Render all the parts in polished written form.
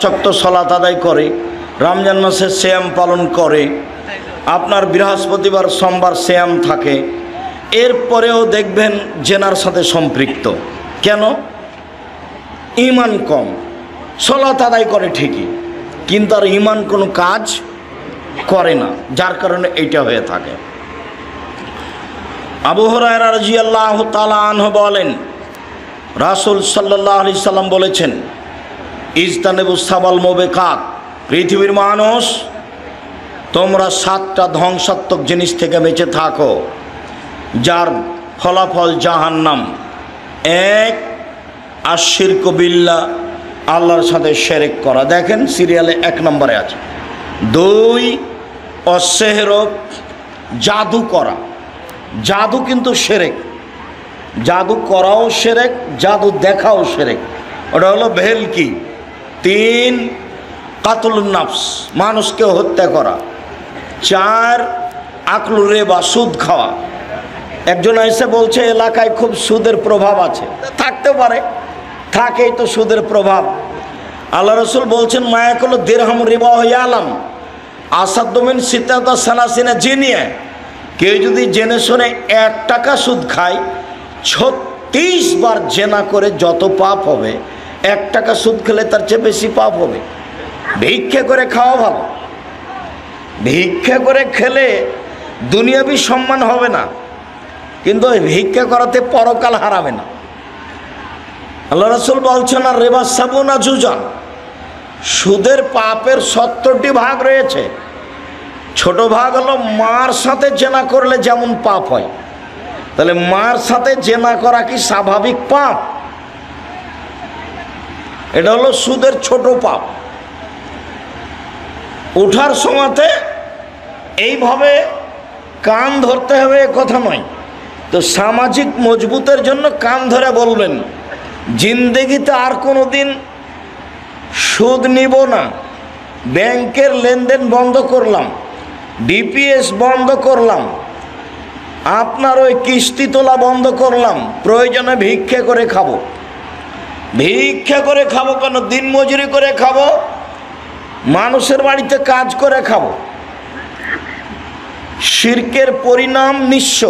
চক্ত সলাত আদায় করে, রমজান মাসে সিয়াম পালন করে, আপনার বৃহস্পতিবার সোমবার সিয়াম থাকে, এরপরেও দেখবেন জেনার সাথে সম্পৃক্ত। কেন? ঈমান কম। সলাত আদায় করে ঠিকই, কিন্তু আর ঈমান কোনো কাজ করে না, যার কারণে এইটা হয়ে থাকে। আবু হুরায়রা রাদিয়াল্লাহু তাআলা আনহু বলেন, রাসূল সাল্লাল্লাহু আলাইহি সাল্লাম বলেছেন, ইজতানিবুস সাবাল মুবিকাত, পৃথিবীর মানুষ তোমরা 7টা ধ্বংসাত্মক জিনিস থেকে বেঁচে থাকো, যার ফলাফল জাহান্নাম। 1, আশিরকু বিল্লাহ, আল্লাহর সাথে শিরক করা, দেখেন সিরিয়ালে 1 নম্বরে আছে। 2, অসেহর, জাদু করা। জাদু কিন্তু শিরক, জাদু করাও শিরক, জাদু দেখাও শিরক, ওটা হলো ভেলকি। 3, কাতলুন নাফস, মানুষকে হত্যা করা। 4, আকলুর রিবা, সুদ খাওয়া। একজন এসে বলছে এলাকায় খুব সুদের প্রভাব আছে, থাকতে পারে, থাকেই তো সুদের প্রভাব। আল্লাহ রসুল বলছেন, মায়াকুল দিরহাম রিবা ইয়ালাম আসাদুমিন সিতাতা সালাসিনা জিনিয়া, কেউ যদি জেনে শুনে 1 টাকা সুদ খায়, 36 বার জেনা করে যত পাপ হবে, 1 টাকা সুদ খেলে তার চেয়ে বেশি পাপ হবে। ভিক্ষা করে খাওয়া ভালো, ভিক্ষা করে খেলে দুনিয়াবি সম্মান হবে না, কিন্তু ওই ভিক্ষা করাতে পরকাল হারাবে না। আল্লাহ রাসূল বলছেন, আর রিবা সাবুনা জুজান, সুদের পাপের 70টি ভাগ রয়েছে। ছোট ভাগ হলো মার সাথে জেনা করলে যেমন পাপ হয়, তাহলে মার সাথে জেনা করা কি স্বাভাবিক পাপ? এটা হলো সুদের ছোট পাপ। উঠার সময়তে এইভাবে কান ধরতে হবে এ কথা নয়, তো সামাজিক মজবুতের জন্য কান ধরে বলবেন, জিন্দেগিতে আর কোনো দিন সুদ নিব না, ব্যাংকের লেনদেন বন্ধ করলাম, ডিপিএস বন্ধ করলাম, আপনার ওই কিস্তি তোলা বন্ধ করলাম, প্রয়োজনে ভিক্ষা করে খাবো। ভিক্ষা করে খাবো কেন? দিন মজুরি করে খাবো, মানুষের বাড়িতে কাজ করে খাবো। শিরকের পরিণাম নিঃস্ব,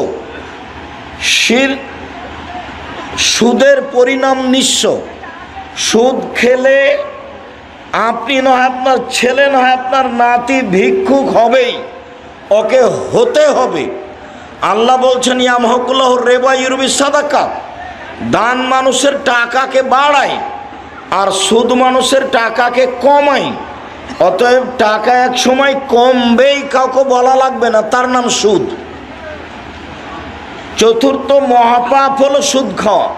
সুদের পরিণাম নিঃস্ব। সুদ খেলে আপনি নয়, আপনার ছেলে নয়, আপনার নাতি ভিক্ষুক হবেই, ওকে হতে হবে। আল্লাহ বলছেন, ইয়ামহুকুল্লাহু রিবা ইউরবি সাদাকা, দান মানুষের টাকাকে বাড়ায় আর সুদ মানুষের টাকাকে কমায়। অতএব টাকা এক সময় কমবেই, কাউকে বলা লাগবে না, তার নাম সুদ। 4র্থ মহাপাপ হলো সুদ খাওয়া।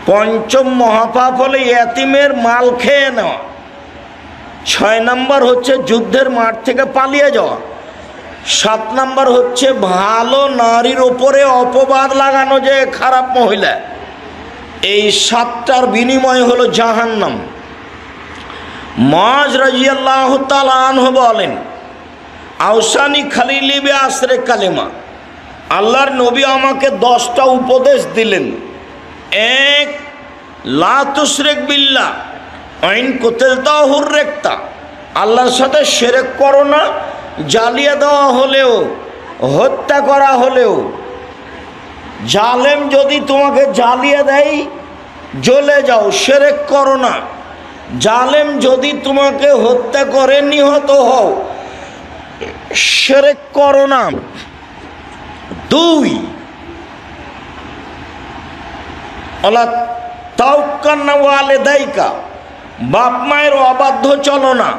5ম মহাপাপ হলো এতিমের মাল খেয়ে নেওয়া। 6 নম্বর হচ্ছে যুদ্ধের মাঠ থেকে পালিয়ে যাওয়া। 7 নম্বর হচ্ছে ভালো নারীর ওপরে অপবাদ লাগানো, যে খারাপ মহিলা। এই 7টার বিনিময় হলো জাহান্নাম। মুআয রাদিয়াল্লাহু তাআলা আনহু বলেন, আওসানি খালিলি বি আসরে কালিমা, আল্লাহর নবী আমাকে 10টা উপদেশ দিলেন। 1, লা তুশরিক বিল্লাহ ওয়াইন কুতিলতা হুররিকতা, আল্লাহর সাথে শিরক করো না, জ্বালিয়ে দেওয়া হলেও, হত্যা করা হলেও। জালেম যদি তোমাকে জ্বালিয়ে দেয়, জ্বলে যাও, শিরক করো না। জালেম যদি তোমাকে হত্যা করে, নিহত হও, শিরক করো না। 2, আলা তাওয়াক্কালনা ওয়ালিদাইকা, বাপ মায়ের অবাধ্য চলো না,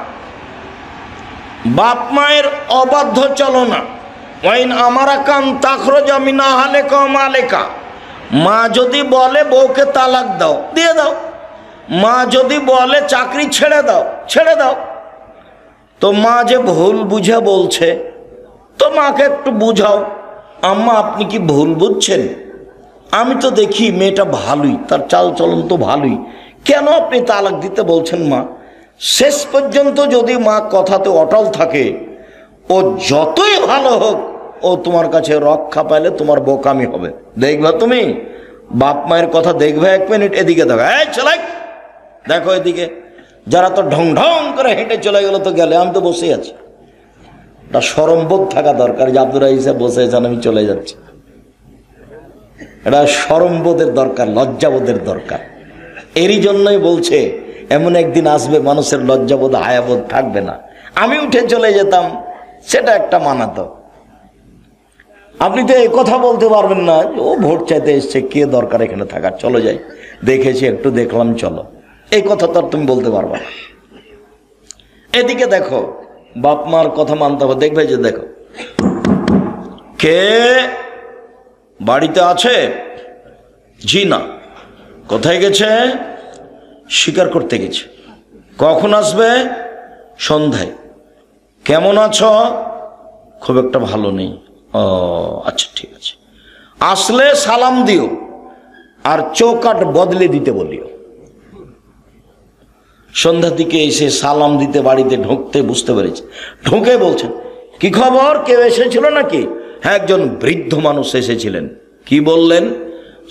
বাপ মায়ের অবাধ্য চলো না। ওয়াইন আমারাকান তাখরুজা মিন আহলিকা ওয়া মালিকা, মা যদি বলে বউকে তালাক দাও, দিয়ে দাও। মা যদি বলে চাকরি ছেড়ে দাও, ছেড়ে দাও। তো মা যে ভুল বুঝে বলছে, তো মাকে একটু বুঝাও, আম্মা আপনি কি ভুল বুঝছেন? আমি তো দেখি মেয়েটা ভালোই, তার চাল চলন তো ভালোই, কেন আপনি তালাক দিতে বলছেন মা? শেষ পর্যন্ত যদি মা কথাতে অটল থাকে, ও যতই ভালো হোক, ও তোমার কাছে রক্ষা পাইলে তোমার বোকামি হবে। দেখবা তুমি বাপ মায়ের কথা দেখবে, 1 মিনিট এদিকে দেখো, এই ছেলে দেখো এদিকে, যারা তো ঢং ঢং করে হেঁটে চলে গেল তো গেলে, আমি তো বসে আছি। এটা শরমবোধ থাকা দরকার যে আব্দুর রাহিস বসে আছেন, আমি চলে যাচ্ছি। এটা শরমবোধের দরকার, লজ্জাবোধের দরকার। এরই জন্যই বলছে এমন একদিন আসবে মানুষের লজ্জাবোধ হায়াবোধ থাকবে না। আমি উঠে চলে যেতাম, সেটা একটা মানাতো। আপনি তো এই কথা বলতে পারবেন না, ও ভোট চাইতে এসছে, কে দরকার এখানে থাকার, চলো যাই, দেখেছি একটু দেখলাম চলো, এই কথা তো আর তুমি বলতে পারবা না। এদিকে দেখো, বাপ মার কথা মানতে হবে। দেখবে যে দেখো কে বাড়িতে আছে? জি না। কোথায় গেছে? শিকার করতে গেছে। কখন আসবে? সন্ধ্যায়। কেমন আছো? খুব একটা ভালো নেই। ও আচ্ছা ঠিক আছে, আসলে সালাম দিও আর চৌকাট বদলে দিতে বলিও। সন্ধ্যার দিকে এসে সালাম দিতে বাড়িতে ঢুকতে বুঝতে পেরেছে, ঢুকে বলছেন কি খবর, কেউ এসেছিল নাকি? হ্যাঁ, একজন বৃদ্ধ মানুষ এসেছিলেন। কি বললেন?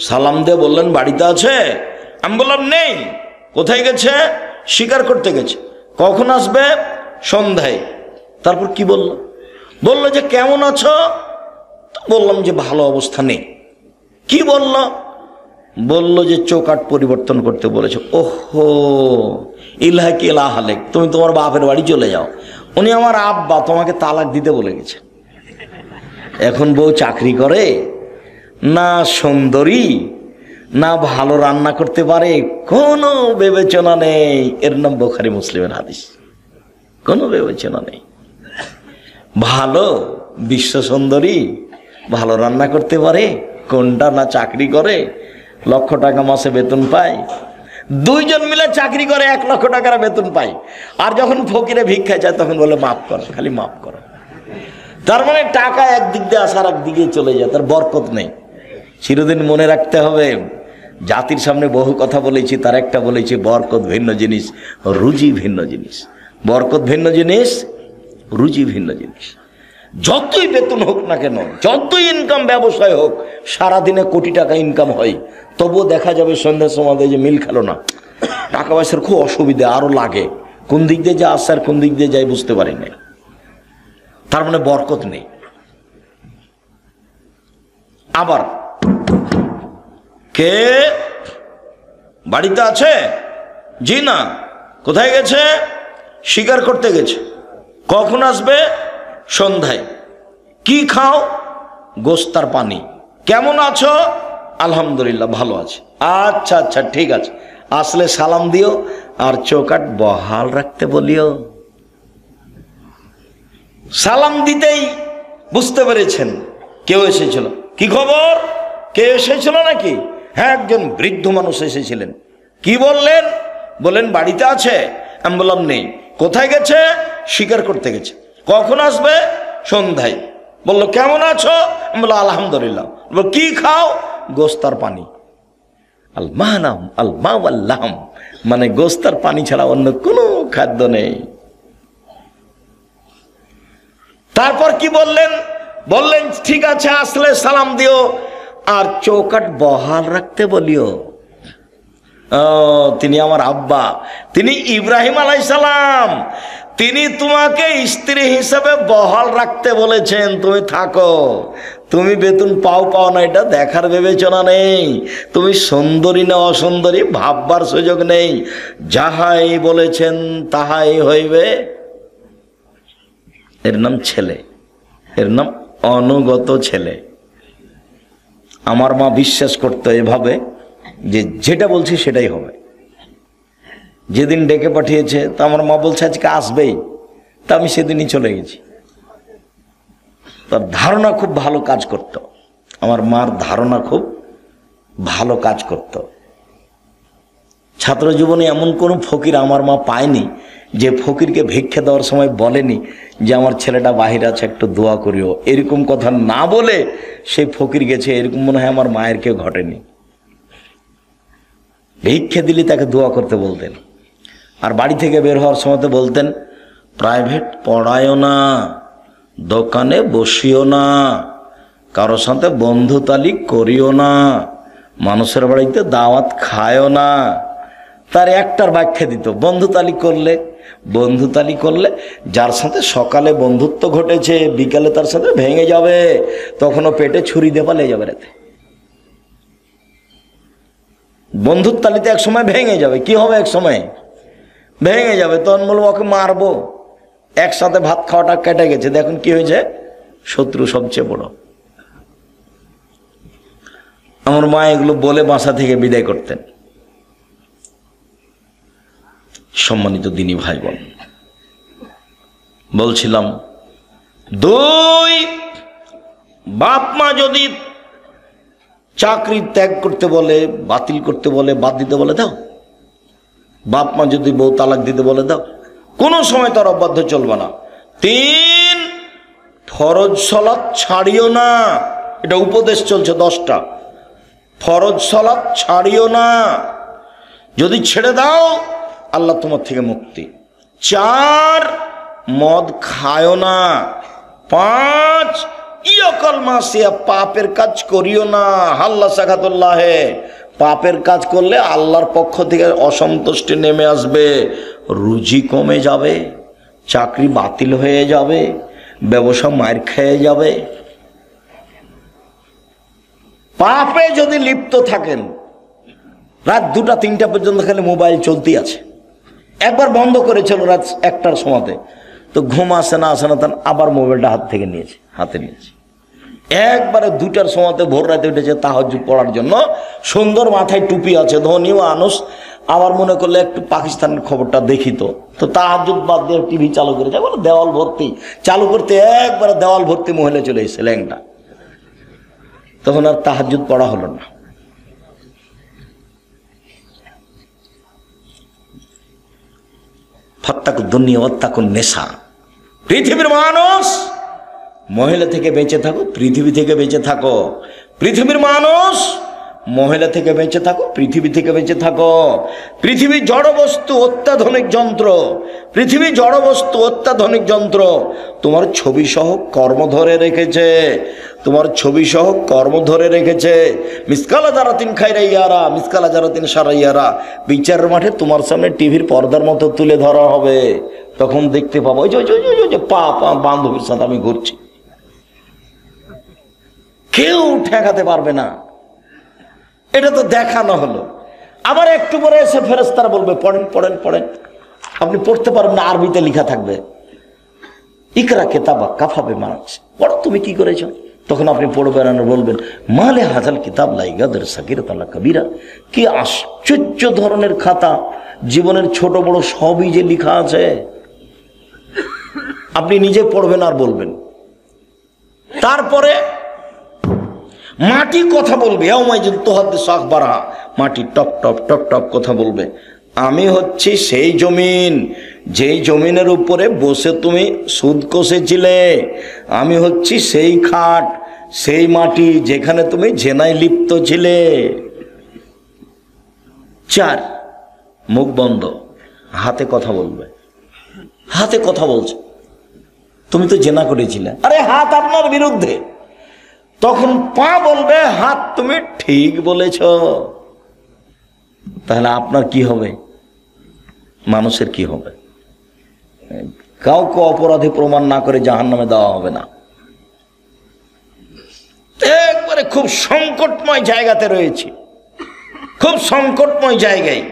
সালাম দিয়ে বললেন বাড়িতে আছে? আমি বললাম নেই। কোথায় গেছে? শিকার করতে গেছে। কখন আসবে? সন্ধ্যায়। তারপর কি বলল? বলল যে কেমন আছো? বললাম যে ভালো অবস্থা নেই। কি বলল? বলল যে চৌকাট পরিবর্তন করতে বলেছে। ওহো, ইলাহা কি ইলাহালেক, তুমি তোমার বাপের বাড়ি চলে যাও। উনি আমার আব্বা, তোমাকে তালাক দিতে বলে গেছে। এখন বউ চাকরি করে না, সুন্দরী না, ভালো রান্না করতে পারে, কোনো বিবেচনা নেই। এর নাম বুখারী মুসলিমের হাদিস। কোনো বিবেচনা নেই। ভালো বিশ্ব সুন্দরী, ভালো রান্না করতে পারে, কোনটা না চাকরি করে, লক্ষ টাকা মাসে বেতন পায়, দুইজন মিলে চাকরি করে 1 লক্ষ টাকার বেতন পায়। আর যখন ফকিরে ভিক্ষা যায় তখন বলে মাফ করো, খালি মাফ করো। তার মানে টাকা একদিক দিয়ে আসার একদিকে চলে যায়, তার বরকত নেই। চিরদিন মনে রাখতে হবে, জাতির সামনে বহু কথা বলেছি, তার একটা বলেছি বরকত ভিন্ন জিনিস, রুজি ভিন্ন জিনিস। বরকত ভিন্ন জিনিস, রুজি ভিন্ন জিনিস। যতই বেতন হোক না কেন, যতই ইনকাম ব্যবসায় হোক, সারাদিনে কোটি টাকা ইনকাম হয়, তবুও দেখা যাবে সন্ধ্যার সময় যে মিল খেলো না, টাকা পয়সার খুব অসুবিধা, আরো লাগে, কোন দিক দিয়ে যা আসছে আর কোন দিক দিয়ে যাই বুঝতে পারি না। তার মানে বরকত নেই। আবার কে বাড়িতে আছে? জি না। কোথায় গেছে? শিকার করতে গেছে। কখন আসবে? সন্ধ্যায়। কি খাও? গোশত আর পানি। কেমন আছো? আলহামদুলিল্লাহ ভালো আছে। আচ্ছা আচ্ছা ঠিক আছে, আসলে সালাম দিও আর চৌকাট বহাল রাখতে বলিও। সালাম দিতেই বুঝতে পেরেছেন কেউ এসেছিল। কি খবর, কে এসেছিল নাকি? হ্যাঁ, একজন বৃদ্ধ মানুষ এসেছিলেন। কি বললেন? বললেন বাড়িতে আছে। আমি বললাম নেই। কোথায় গেছে? শিকার করতে গেছে। কখন আসবে? সন্ধ্যায়। বললো কেমন আছো? আমি বললাম আলহামদুলিল্লাহ। বললো কি খাও? গোশত আর পানি। আল মানাম আল মাওয়াল্লাম, মানে গোশত আর পানি ছাড়া অন্য কোনো খাদ্য নেই। তারপর কি বললেন? বললেন ঠিক আছে, আসলে সালাম দিও আর চৌকাট বহাল রাখতে বলিও। তিনি আমার আব্বা, তিনি ইব্রাহিম আলাইহিস সালাম, তিনি তোমাকে স্ত্রী হিসাবে বহাল রাখতে বলেছেন। তুমি থাকো, তুমি বেতন পাও পাও না এটা দেখার বিবেচনা নেই, তুমি সুন্দরী না অসুন্দরী ভাববার সুযোগ নেই, যাহাই বলেছেন তাহাই হইবে। এর নাম ছেলে, এর নাম অনুগত ছেলে। আমার মা বিশ্বাস করতো এভাবে যে যেটা বলছি সেটাই হবে। যেদিন ডেকে পাঠিয়েছে তা আমার মা বলছে আজকে আসবেই, তা আমি সেদিনই চলে গেছি। তার ধারণা খুব ভালো কাজ করত, আমার মার ধারণা খুব ভালো কাজ করত। ছাত্র জীবনে এমন কোনো ফকির আমার মা পায়নি যে ফকিরকে ভিক্ষা দেওয়ার সময় বলেনি যে আমার ছেলেটা বাহিরে আছে একটু দোয়া করিও। এরকম কথা না বলে সেই ফকির গেছে, এরকম মনে হয় আমার মায়ের কেউ ঘটেনি। ভিক্ষা দিলে তাকে দোয়া করতে বলতেন। আর বাড়ি থেকে বের হওয়ার সময় তো বলতেন প্রাইভেট পড়ায়ও না, দোকানে বসিও না, কারোর সাথে বন্ধুতালিক করিও না, মানুষের বাড়িতে দাওয়াত খায়ও না, তার একটার ব্যাখ্যা দিত। বন্ধুতালি করলে যার সাথে সকালে বন্ধুত্ব ঘটেছে বিকালে তার সাথে ভেঙে যাবে, তখনও পেটে ছুরি দিয়ে পালিয়ে যাবে রাতে। বন্ধুর তালিতে এক সময় ভেঙে যাবে, কি হবে এক সময় ভেঙে যাবে, তখন বলবো ওকে মারবো। একসাথে ভাত খাওয়াটা কেটে গেছে, দেখুন কি হয়েছে, শত্রু সবচেয়ে বড়। আমার মা এগুলো বলে বাসা থেকে বিদায় করতেন। সম্মানিত দিনী ভাই বোন, বলছিলাম 2, বাপ মা যদি চাকরি ত্যাগ করতে বলে, বাতিল করতে বলে, বাদ দিতে বলে দাও। বাপ মা যদি বউ তালাক দিতে বলে দাও, কোনো সময় তার অবাধ্য চলবে না। 3, ফরজ সালাত ছাড়িও না, এটা উপদেশ চলছে 10টা। ফরজ সালাত ছাড়িও না, যদি ছেড়ে দাও আল্লাহ তোমার থেকে মুক্তি। 4, মদ খায়ও না। 5, ইয়কল মাসিয়া, পাপের কাজ করিও না। হাল্লা সাকাতুল্লাহে, পাপের কাজ করলে আল্লাহর পক্ষ থেকে অসন্তুষ্টি নেমে আসবে, রুজি কমে যাবে, চাকরি বাতিল হয়ে যাবে, ব্যবসা মার খেয়ে যাবে। পাপে যদি লিপ্ত থাকেন, রাত 2টা 3টা পর্যন্ত খালি মোবাইল চলতেই আছে। একবার বন্ধ করেছিল রাত 1টার সময়তে, তো ঘুম আসে না তখন আবার মোবাইলটা হাতে নিয়েছে। একবারে 2টার সময়তে ভোর রাতে উঠেছে তাহাজ্জুদ পড়ার জন্য, সুন্দর মাথায় টুপি আছে, ধনী মানুষ। আবার মনে করলে একটু পাকিস্তানের খবরটা দেখি, তো তাহাজ্জুদ বাদ দিয়ে টিভি চালু করেছে, বলে দেওয়াল ভর্তি, চালু করতে একবারে দেওয়াল ভর্তি মহিলা চলে এসেছে ল্যাংটা। তখন আর তাহাজ্জুদ পড়া হলো না। ফাত্তাকুদ দুনিয়া ওয়াত্তাকুন নেশা, পৃথিবীর মানুষ মহিলা থেকে বেঁচে থাকো, পৃথিবী থেকে বেঁচে থাকো। পৃথিবীর মানুষ মহিলা থেকে বেঁচে থাকো, পৃথিবী থেকে বেঁচে থাকো। পৃথিবী জড়বস্তু, অত্যাধুনিক যন্ত্র। পৃথিবী জড়বস্তু, অত্যাধুনিক যন্ত্র। তোমার ছবি সহ কর্ম ধরে রেখেছে, তোমার ছবি সহ কর্ম ধরে রেখেছে। মিসকালা জারাতিন খাইরা ইয়ারা, মিসকালা জারাতিন সারা ইয়ারা। বিচারের মাঠে তোমার সামনে টিভির পর্দার মতো তুলে ধরা হবে, তখন দেখতে পাবো ওই যে পা বান্ধবীর সাথে আমি ঘুরছি, কেউ ঠেকাতে পারবে না। এটা তো দেখানো হলো। আবার একটু পরে এসে ফেরেশতারা বলবে পড়েন পড়েন পড়েন, আপনি পড়তে পারবেন না, আরবিতে লেখা থাকবে ইকরা কিতাবা কাফা বিমা নাফসি, পড়ো তুমি কি করেছো। তখন আপনি পড়বেন আর বলবেন মালে হাজাল কিতাব লা ইয়াগাদিরু সাগীরাতান ওয়ালা কাবীরা, কি আশ্চর্য ধরনের খাতা, জীবনের ছোট বড় সবই যে লেখা আছে। আপনি নিজে পড়বেন আর বলবেন। তারপরে মাটি কথা বলবে, মাটি টপ টপ টপ টপ কথা বলবে। আমি হচ্ছি সেই জমিন, যেই জমিনের উপরে বসে তুমি সুদ কষেছিলে। আমি হচ্ছি সেই খাট, সেই মাটি যেখানে তুমি জেনায় লিপ্ত ছিলে। 4, মুখ বন্ধ, হাতে কথা বলবে। হাতে কথা বলছে, তুমি তো জেনা করেছিলে, আরে হাত আপনার বিরুদ্ধে। তখন পা বলবে হাত তুমি ঠিক বলেছ। তাহলে আপনার কি হবে, মানুষের কি হবে? কাউকে অপরাধী প্রমাণ না করে জাহান্নামে দেওয়া হবে না। একবারে খুব সংকটময় জায়গাতে রয়েছে, খুব সংকটময় জায়গায়।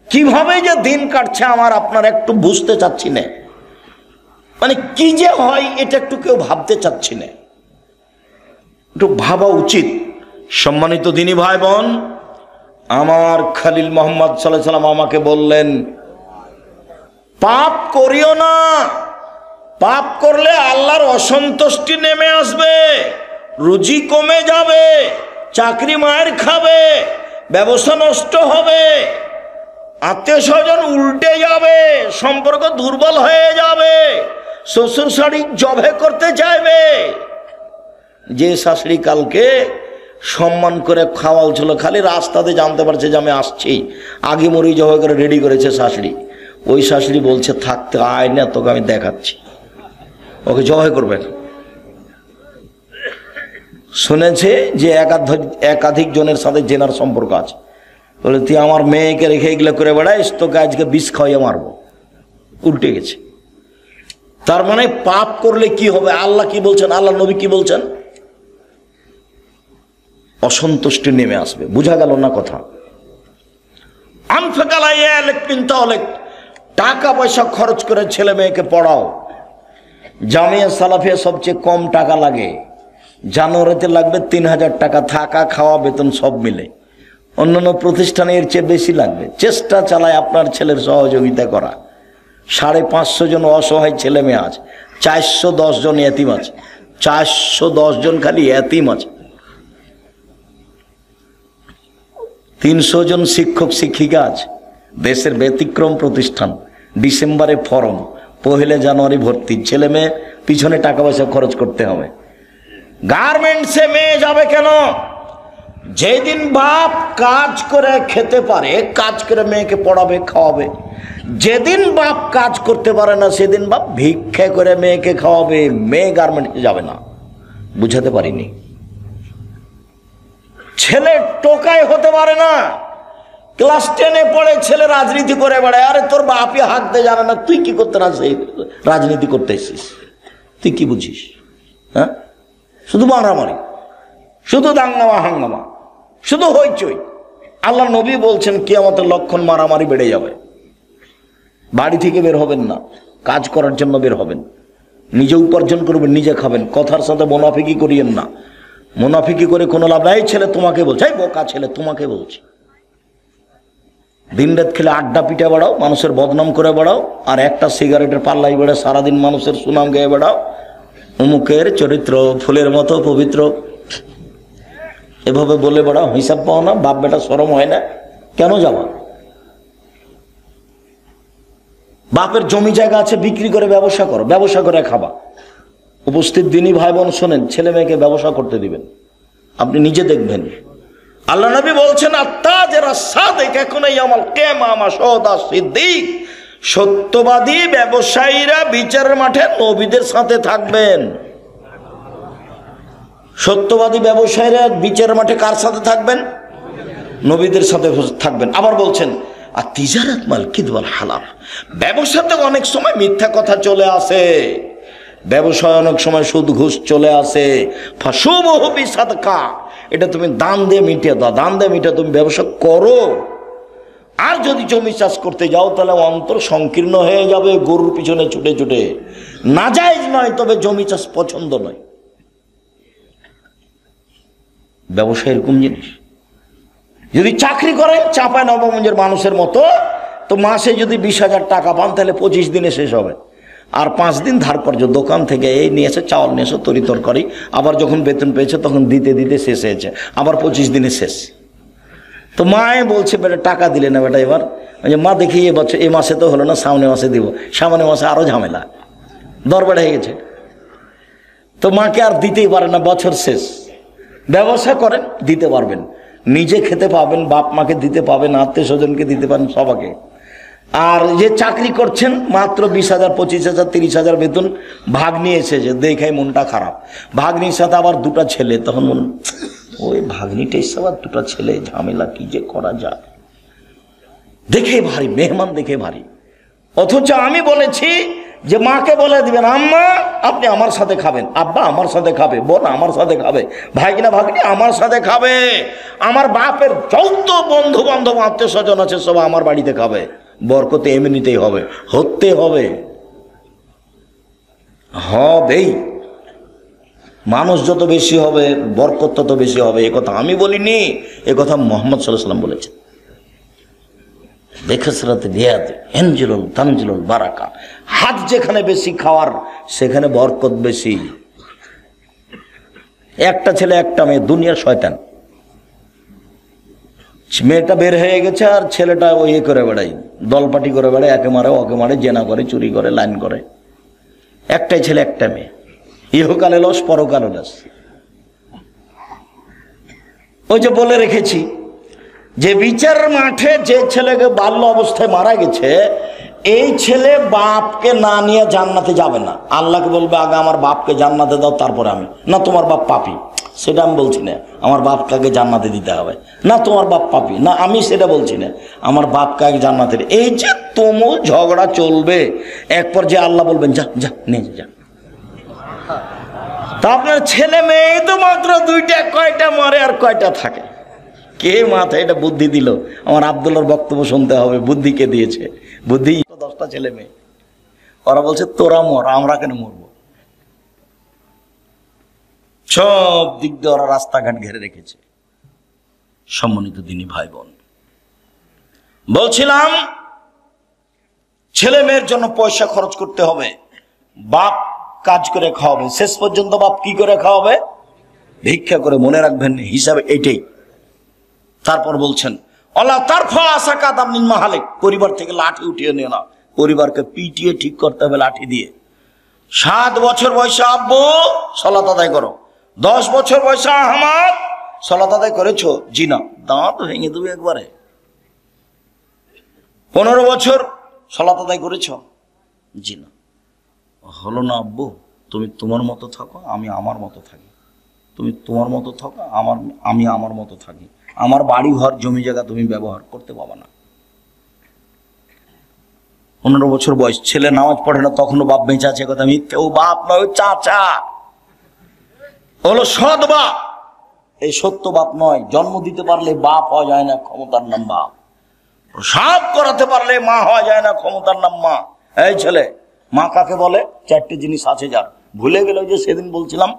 কিভাবে যে দিন কাটছে আমার আপনার একটু বুঝতে চাচ্ছি না, মানে কি যে হয় এটা একটু কেউ ভাবতে চাচ্ছি না, একটু ভাবা উচিত। সম্মানিত দিনী ভাই বোন, আমার খলিল মোহাম্মদ সাল্লাল্লাহু আলাইহি ওয়াসাল্লাম আমাকে বললেন পাপ করিও না। পাপ করলে আল্লাহর অসন্তুষ্টি নেমে আসবে, রুজি কমে যাবে, চাকরি মায়ের খাবে, ব্যবসা নষ্ট হবে, আত্মীয় স্বজন উল্টে যাবে, সম্পর্ক দুর্বল হয়ে যাবে, শ্বশুর শাড়ি জবে করতে চাইবে। যে শাশুড়ি কালকে সম্মান করে খাওয়াল ছিল, খালি রাস্তাতে জানতে পারছে যে আমি আসছি, আগে মরি জবাই করে রেডি করেছে শাশুড়ি, ওই শাশুড়ি বলছে থাকতে আয় না, তোকে আমি দেখাচ্ছি, ওকে জবাই করবে। শুনেছে যে একাধিক জনের সাথে জেনার সম্পর্ক আছে, বলে তুই আমার মেয়েকে রেখে এগুলো করে বেড়াইস, তোকে আজকে বিষ খাওয়াইয়া মারবো। উল্টে গেছে। তার মানে পাপ করলে কি হবে? আল্লাহ কি বলছেন, আল্লাহ নবী কি বলছেন? অসন্তুষ্টি নেমে আসবে। বুঝা গেল না কথা? টাকা পয়সা খরচ করে ছেলে মেয়েকে পড়াও। জামিয়া সালাফিয়া সবচেয়ে কম টাকা লাগে, জানুয়ারিতে লাগবে 3000 টাকা, থাকা খাওয়া বেতন সব মিলে। অন্যান্য প্রতিষ্ঠানে এর চেয়ে বেশি লাগবে। চেষ্টা চালায় আপনার ছেলের সহযোগিতা করা। 550 জন অসহায় ছেলে মেয়ে আছে, 410 জন এতিম আছে, 410 জন খালি এতিম আছে, 300 জন শিক্ষক শিক্ষিকা আছে। দেশের ব্যতিক্রম প্রতিষ্ঠান, ডিসেম্বরে ফরম, 1 জানুয়ারি ভর্তি। ছেলে মেয়ে পিছনে টাকা পয়সা খরচ করতে হবে। গার্মেন্টসে মেয়ে যাবে কেন? যেদিন বাপ কাজ করে খেতে পারে, কাজ করে মেয়েকে পড়াবে খাওয়াবে। যেদিন বাপ কাজ করতে পারে না, সেদিন বাপ ভিক্ষা করে মেয়েকে খাওয়াবে। মেয়ে গার্মেন্টসে যাবে না। বুঝাতে পারিনি? ছেলে টোকাই হতে পারে না। ক্লাস 10-এ পড়ে ছেলে রাজনীতি করে বেড়ায়। আরে তোর বাপই হাঁকতে জানে না, তুই কি করতে রাজনীতি করতে এসেছিস? তুই কি বুঝিস? হ্যাঁ, শুধু মারামারি, শুধু দাঙ্গামা হাঙ্গামা, শুধু হইচই। আল্লাহ নবী বলছেন কিয়ামতের লক্ষণ মারামারি বেড়ে যাবে। বাড়ি থেকে বের হবেন না, কাজ করার জন্য বের হবেন। নিজে উপার্জন করবেন, নিজে খাবেন। কথার সাথে মুনাফিকি করিয়েন না। মুনাফিকি করে কোনো লাভ নাই। ছেলে তোমাকে বলছে, এই বোকা ছেলে তোমাকে বলছে। দিন রাত খেলে আড্ডা পিঠে বেড়াও, মানুষের বদনাম করে বেড়াও, আর একটা সিগারেটের পাল্লাই বেড়ে সারাদিন মানুষের সুনাম গেয়ে বেড়াও। অমুকের চরিত্র ফুলের মতো পবিত্র, এভাবে বলে বেড়াও। হিসাব পাও না? বাপ বেটা শরম হয় না? কেন যাবা? বাপের জমি জায়গা আছে, বিক্রি করে ব্যবসা করো, ব্যবসা করে খাবা। উপস্থিত দিনই ভাই বোন শোনেন, ছেলে মেয়েকে ব্যবসা করতে দিবেন। আপনি নিজে দেখবেন। আল্লাহ নবী বলছেন, সত্যবাদী ব্যবসায়ীরা বিচারের মাঠে নবীদের সাথে থাকবেন। সত্যবাদী ব্যবসায়ীরা বিচারের মাঠে কার সাথে থাকবেন? নবীদের সাথে থাকবেন। আবার বলছেন, আর তিজারাত মাল কিদওয়াল হালাল, ব্যবসাতে অনেক সময় মিথ্যা কথা চলে আসে, ব্যবসায় অনেক সময় সুদ ঘুষ চলে আসে। ফাসুবহু বিসাদকা, এটা তুমি দান দিয়ে মিটিয়ে দাও, দান দিয়ে মিটিয়ে তুমি ব্যবসা করো। আর যদি জমি চাষ করতে যাও তাহলে অন্তর সংকীর্ণ হয়ে যাবে, গরুর পিছনে ছুটে ছুটে। নাজায়েজ নয়, তবে জমি চাষ পছন্দ নয়। ব্যবসা এরকম জিনিস। যদি চাকরি করেন চাঁপাই নবাবগঞ্জের মানুষের মতো, তো মাসে যদি 20,000 টাকা পান তাহলে 25 দিনে শেষ হবে। আর 5 দিন ধার কর্য, দোকান থেকে এই নিয়ে এসে চাউল নিয়ে এসে তরি তরকারি, আবার যখন বেতন পেয়েছে তখন দিতে দিতে শেষ হয়েছে, আবার 25 দিনে শেষ। তো মায়ে বলছে, বেটা টাকা দিলে না বেটা এবার? মা দেখি এবছর এ মাসে তো হলো না, সামনে মাসে দিব। সামনে মাসে আরো ঝামেলা, দর বেড়ে গেছে। তো মাকে আর দিতেই পারে না, বছর শেষ। ব্যবসা করেন, দিতে পারবেন, নিজে খেতে পাবেন, বাপ মাকে দিতে পাবেন, আত্মীয় স্বজনকে দিতে পারেন, সবাকে। আর যে চাকরি করছেন মাত্র 20,000, 25,000, 30,000 বেতন, ভাগ নিয়ে এসেছে, দেখে মনটা খারাপ। ভাগ্নির সাথে আবার 2টা ছেলে, তখন মন ওই ভাগ্নিটাই আবার 2টা ছেলে, ঝামেলা কি যে করা যায়, দেখে ভারী, মেহমান দেখে ভারী। অথচ আমি বলেছি যে মাকে বলে দিবেন, আম্মা আপনি আমার সাথে খাবেন, আব্বা আমার সাথে খাবে, বোন আমার সাথে খাবে, ভাগিনা ভাগ্নি আমার সাথে খাবে, আমার বাপের যত বন্ধু বান্ধব আত্মীয় স্বজন আছে সব আমার বাড়িতে খাবে। বরকতে এমনিতেই হবে, হতে হবে, হবেই। মানুষ যত বেশি হবে বরকত তত বেশি হবে। এ কথা আমি বলিনি, এ কথা মুহাম্মদ সাল্লাল্লাহু আলাইহি ওয়াসাল্লাম বলেছেন। বেখসরাতে দিয়াতে এনজিলুল তানজিলুল বারাকা, হাত যেখানে বেশি খাওয়ার সেখানে বরকত বেশি। একটা ছেলে একটা মেয়ে, দুনিয়ার শয়তান। মেয়েটা বের হয়ে গেছে আর ছেলেটা ওই করে বেড়াই, দলপাটি করে বেড়ায়, একে মারে ওকে মারে, জেনা করে, চুরি করে, লাইন করে। একটাই ছেলে একটা মেয়ে, ইহকালে লস পরকালে লস। ওই যে বলে রেখেছি যে বিচার মাঠে যে ছেলেকে বাল্য অবস্থায় মারা গেছে, এই ছেলে বাপকে না নিয়ে জান্নাতে যাবে না। আল্লাহকে বলবে, আগে আমার বাপকে জান্নাতে দাও, তারপরে আমি। না, তোমার বাপ পাপী, সেটা আমি বলছি না আমার বাপ কাকে জান্নাতে দিতে হবে, না তোমার বাপ পাপী, না আমি সেটা বলছি না আমার বাপ কাকে জান্নাতে। এই যে তুমুল ঝগড়া চলবে, এক পর্যায়ে আল্লাহ বলবেন যা যা নিয়ে যা। তা আপনার ছেলে মেয়ে তো মাত্র দুইটা, কয়টা মরে আর কয়টা থাকে? কে মাথায় এটা বুদ্ধি দিল? আমার আব্দুল্লাহর বক্তব্য শুনতে হবে, বুদ্ধি কে দিয়েছে? বুদ্ধি 10টা ছেলে মেয়ে, ওরা বলছে তোরা মর, আমরা কেন মরবো? সব দিক দিয়ে ওরা রাস্তাঘাট ঘেরে রেখেছে। সম্মানিত দিনী ভাই বোন, বলছিলাম ছেলে মেয়ের জন্য পয়সা খরচ করতে হবে, বাপ কাজ করে খাওয়াবে, শেষ পর্যন্ত বাপ কি করে খাওয়াবে? ভিক্ষা করে। মনে রাখবেন হিসাবে এইটাই। তারপর বলছেন অলা তারফা আসাকা দামিন মাহালিক, পরিবার থেকে লাঠি উঠিয়ে নিও না, পরিবারকে পিটিয়ে ঠিক করতে হবে লাঠি দিয়ে। 7 বছর বয়সে আব্বু সালাত আদায় করো, 10 বছর বয়সে আহমদ সালাত আদায় করেছো? জি না। দাঁত ভেঙে দেবে একবারে। 15 বছর সালাত আদায় করেছো? জি না। হলো না আব্বু, তুমি তোমার মতো থাকো, আমি আমার মতো থাকি। তুমি তোমার মতো থাকো, আমি আমার মতো থাকি। আমার বাড়ি ঘর জমি জায়গা তুমি ব্যবহার করতে পাবা না। 15 বছর বয়স, ছেলে নামাজ পড়ে না, তখনও বাপ বেঁচে আছে, কথা মিথ্যে। ও বাপ নয়, চাচা হলো সৎ বাপ। এই সত্য বাপ নয়। জন্ম দিতে পারলে বাপ হওয়া যায় না, ক্ষমতার নাম বাপ। প্রসাব করাতে পারলে মা হওয়া যায় না, ক্ষমতার নাম মা। এই ছেলে, মা কাকে বলে? 4টে জিনিস আছে যার, ভুলে গেল যে সেদিন বলছিলাম।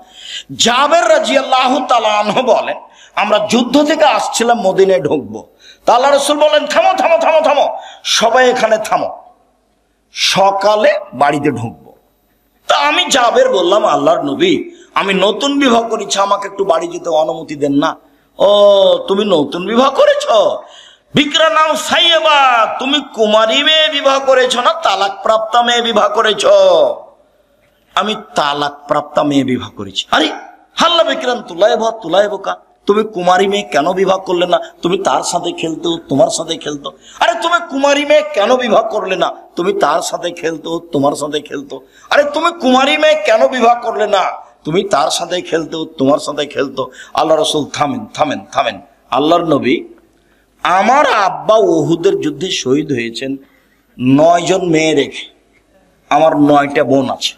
জাবের রাদিয়াল্লাহু তাআলা আনহু বলেন, আমরা যুদ্ধ থেকে আসছিলাম, মদিনায় ঢুকবো। তা আল্লাহ রাসূল বলেন থামো থামো থামো থামো, সবাই এখানে থামো, সকালে বাড়িতে ঢুকবো। তা আমি জাবের বললাম আল্লাহর নবী, আমি নতুন বিবাহ করেছি, আমাকে একটু বাড়ি যেতে অনুমতি দেন না। ও তুমি নতুন বিবাহ করেছ? বিক্রা নাম সাইয়েবা, তুমি কুমারী মেয়ে বিবাহ করেছ না তালাক প্রাপ্তা মেয়ে বিবাহ করেছ? আমি তালাক প্রাপ্তা মেয়ে বিবাহ করেছি। আরে হাল্লা বিক্রান তুলায় বোকা, তুমি কুমারী মেয়ে কেন বিবাহ করলে না? তুমি তার সাথে খেলতো, তোমার সাথে খেলতো। আরে তুমি কুমারী মেয়ে কেন বিবাহ করলে না? তুমি তার সাথে খেলতো, তোমার সাথে খেলতো। আরে তুমি কুমারী মেয়ে কেন বিবাহ করলে না? তুমি তার সাথে খেলতো, তোমার সাথে খেলতো। আল্লাহ রাসূল থামেন থামেন থামেন। আল্লাহর নবী, আমার আব্বা উহুদের যুদ্ধে শহীদ হয়েছেন 9 জন মেয়ে রেখে, আমার 9টা বোন আছে।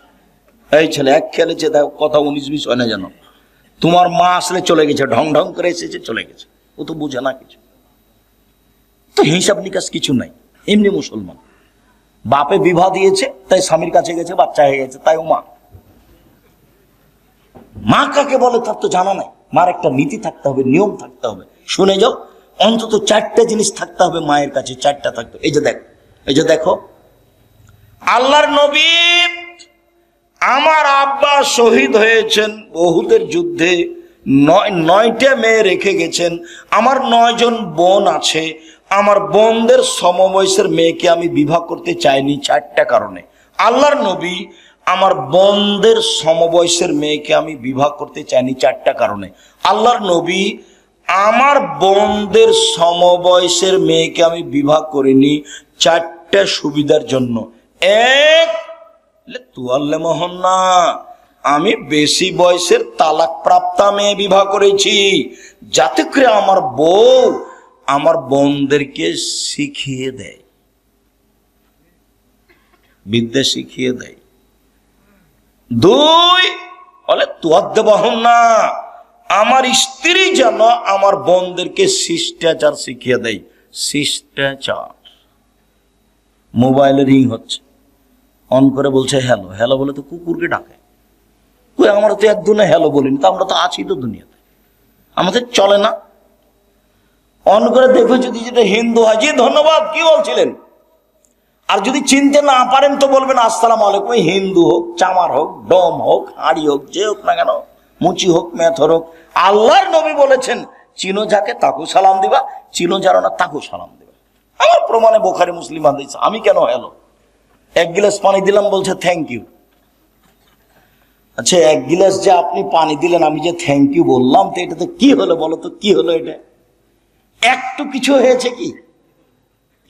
এই ছেলে এক খেলেছে, দেখো কথা 19-20 হয় না জানো। তোমার মা আসলে চলে গেছে, ঢং ঢং করে এসেছে, চলে গেছে, ও তো বুঝে না কিছু, তো হিসাব নিকাশ কিছু নাই। এমনি মুসলমান, বাপে বিবাহ দিয়েছে তাই স্বামীর কাছে গেছে, বাচ্চা হয়ে গেছে, তাই ও মা। মা কাকে বলে তার তো জানা নাই। মার একটা নীতি থাকতে হবে, নিয়ম থাকতে হবে। শুনে যাও, অন্তত 4টে জিনিস থাকতে হবে মায়ের কাছে, 4টা থাকতে। এই যে দেখো আল্লাহর নবী, আমার আব্বা শহীদ হয়েছেন উহুদের যুদ্ধে, 9টা মেয়ে রেখে গেছেন। আমার 9 জন বোন আছে, আমার বোনদের সমবয়সের মেয়েকে আমি বিবাহ করতে চাইনি 4টা কারণে। আল্লাহর নবী, আমার বোনদের সমবয়সের মেয়েকে আমি বিবাহ করতে চাইনি 4টা কারণে। আল্লাহর নবী, আমার বোনদের সমবয়সের মেয়েকে আমি বিবাহ করিনি 4টা সুবিধার জন্য। এক, তুয়াল্লে মোহন না, আমি বেশি বয়সের তালাক প্রাপ্তা মেয়ে বিবাহ করেছি, যাতে করে আমার বউ আমার বোনদেরকে শিখিয়ে দেয়, বিদ্যা শিখিয়ে দেয়। 2, বলে তুয়াদ্দে বহন না, আমার স্ত্রী যেন আমার বোনদেরকে শিষ্টাচার শিখিয়ে দেয়। শিষ্টাচার। মোবাইলে রিং হচ্ছে, অন করে বলছে হ্যালো। হ্যালো বলে তো কুকুরকে ডাকে। আমরা তো একদিনে হ্যালো বলিনি, তো আমরা তো আছি তো দুনিয়াতে, আমাদের চলে না। অন করে দেখো, যদি যেটা হিন্দু হয়, জি ধন্যবাদ, কি বলছিলেন? আর যদি চিনতে না পারেন তো বলবেন আসসালামু আলাইকুম। হিন্দু হোক, চামার হোক, ডম হোক, হাড়ি হোক, যে হোক না কেন, মুচি হোক, মেথর হোক, আল্লাহর নবী বলেছেন চিনো যাকে তাকে সালাম দিবা, চিনো যারা না তাকে সালাম দিবা। আমার প্রমাণে বুখারী মুসলিম হাদিস। আমি কেন হ্যালো? 1 গ্লাস পানি দিলাম, বলছে থ্যাংক ইউ। আচ্ছা, 1 গ্লাস যে আপনি পানি দিলেন, আমি যে থ্যাংক ইউ বললাম, তো এটাতে কি হলো বলো তো? কি হলো এটা? একটু কিছু হয়েছে কি?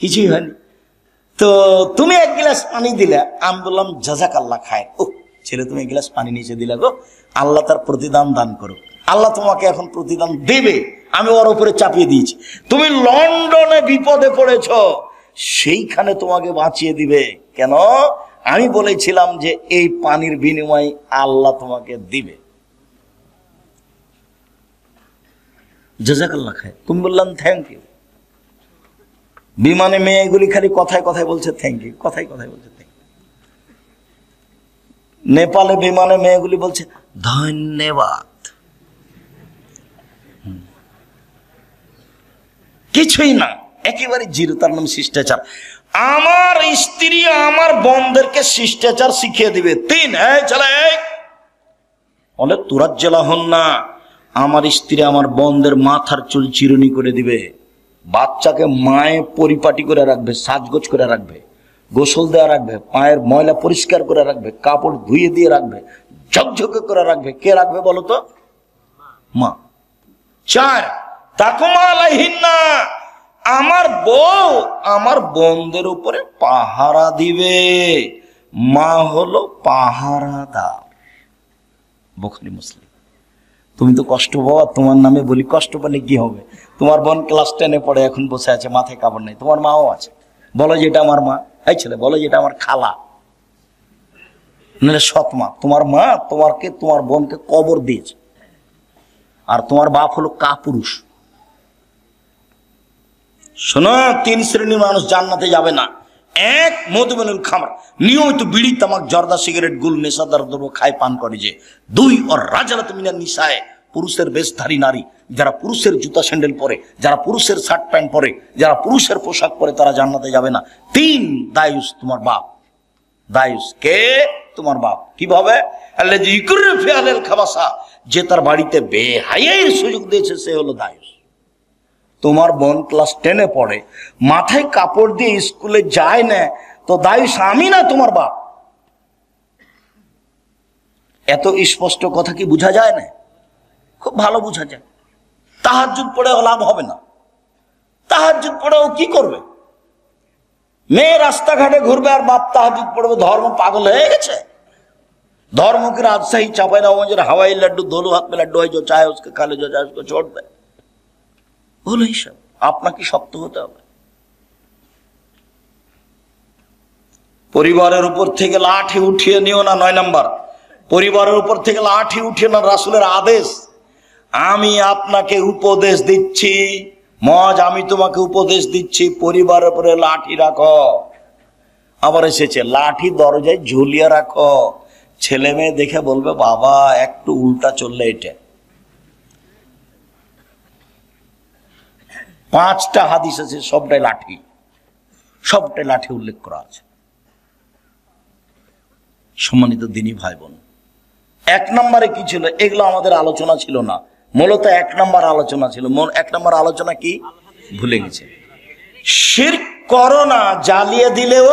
কিছুই হয়নি। তো তুমি 1 গ্লাস পানি দিলে, আমি বললাম জাযাকাল্লাহ খায়। ও ছেলে, তুমি 1 গ্লাস পানি নিচে দিলে গো, আল্লাহ তার প্রতিদান দান করুক। আল্লাহ তোমাকে এখন প্রতিদান দেবে, আমি ওর উপরে চাপিয়ে দিয়েছি। তুমি লন্ডনে বিপদে পড়েছ, সেইখানে তোমাকে বাঁচিয়ে দিবে। কেন? আমি বলেছিলাম যে এই পানির বিনিময়ে আল্লাহ তোমাকে দিবে। জাযাকাল্লাহ খায়। তুমি বললাম থ্যাংক ইউ। বিমানে মেয়েগুলি খালি কথায় কথায় বলছে থ্যাংক ইউ, কথায় কথায় বলছে থ্যাংক ইউ। নেপালে বিমানে মেয়েগুলি বলছে ধন্যবাদ। কিছুই না, একেবারে জিরো। তার নাম শিষ্টাচার। আমার স্ত্রী আমার বোনদেরকে শিষ্টাচার শিখিয়ে দিবে। 3, চলে বলে তুরাজ্জালা হন না। আমার স্ত্রী আমার বোনদের মাথার চুল চিরুনি করে দিবে, বাচ্চাকে মায়ে পরিপাটি করে রাখবে, সাজগোজ করে রাখবে, গোসল দেওয়া রাখবে, পায়ের ময়লা পরিষ্কার করে রাখবে, কাপড় ধুয়ে দিয়ে রাখবে, ঝকঝকে করে রাখবে। কে রাখবে বলো তো? মা। 4, তাকুমা আলাইহিন্না, আমার বউ আমার বোনদের উপরে পাহারা দিবে। মা হলো পাহারাদার। বুখারী মুসলিম। তুমি তো কষ্ট পাওয়া, তোমার নামে বলি, কষ্ট পেলে কি হবে? তোমার বোন ক্লাস 10-এ পড়ে, এখন বসে আছে, মাথায় কাপড় নেই। তোমার মাও আছে, বলো যেটা আমার মা। এই ছেলে বলো যেটা আমার খালা, নাহলে সৎ মা। তোমার মা তোমার বোনকে কবর দিয়েছে, আর তোমার বাপ হলো কাপুরুষ। শোনো, 3 শ্রেণীর মানুষ জান্নাতে যাবে না। 1, মধুমেনুল খামর, নিয়মিত বিড়ি তামাক জর্দা সিগারেট গুল নেশাদার দ্রব্য খায় পান করে যে। 2, ওর রাজালাত মিনান নিসায়ে, পুরুষের বেশধারী নারী, যারা পুরুষের জুতা স্যান্ডেল পরে, যারা পুরুষের শার্ট প্যান্ট পরে, যারা পুরুষের পোশাক পরে, তারা জান্নাতে যাবে না। 3, দায়ুস, তোমার বাপ। দায়ুস কে? তোমার বাপ। কিভাবে? আল্লাযী ইকুরু ফি আহলিল খাবাসা, যে তার বাড়িতে বেহায়ার সুযোগ দিয়েছে, সে হলো দায়ুস। তোমার বোন ক্লাস 10-এ পড়ে, মাথায় কাপড় দিয়ে স্কুলে যায় না, তো দায়ুস আমি না তোমার বাপ। এত স্পষ্ট কথা কি বোঝা যায় না? খুব ভালো বোঝা যায়। তাহাজ্জুদ পড়েও লাভ হবে না। তাহাজ্জুদ পড়েও কি করবে? মেয়ে রাস্তাঘাটে ঘুরবে আর বাপ তাহাজ্জুদ পড়বে। ধর্ম পাগল হয়ে গেছে। धर्म की राजशाही चापाईनबाबगंज हवाई लड्डू दोनों हाथ में लड्डू है, जो चाहे उसके खा ले, जो चाहे उसको छोड़ दे। बोलो ही सब আপনাকে শক্ত হতে হবে। পরিবারের উপর থেকে লাঠি উঠিয়ে নিও না। 9 নাম্বার, পরিবারের উপর থেকে লাঠি উঠিয়ে না, রাসূলের আদেশ। আমি আপনাকে উপদেশ দিচ্ছি, মজ আমি তোমাকে উপদেশ দিচ্ছি, পরিবারের উপরে লাঠি রাখো। আবার এসেছে লাঠি দরজায় ঝুলিয়ে রাখো। ছেলে মেয়ে দেখে বলবে বাবা একটু উল্টা চললে এটা। 5টা হাদিস আছে, সবটাই লাঠি, সবটাই লাঠি উল্লেখ করা আছে। সম্মানিত দিনী ভাই বোন, 1 নম্বরে কি ছিল? এগুলো আমাদের আলোচনা ছিল না, মূলত 1 নম্বর আলোচনা ছিল। 1 নম্বর আলোচনা কি ভুলে গেছে। শিরক করো না, জ্বালিয়ে দিলেও,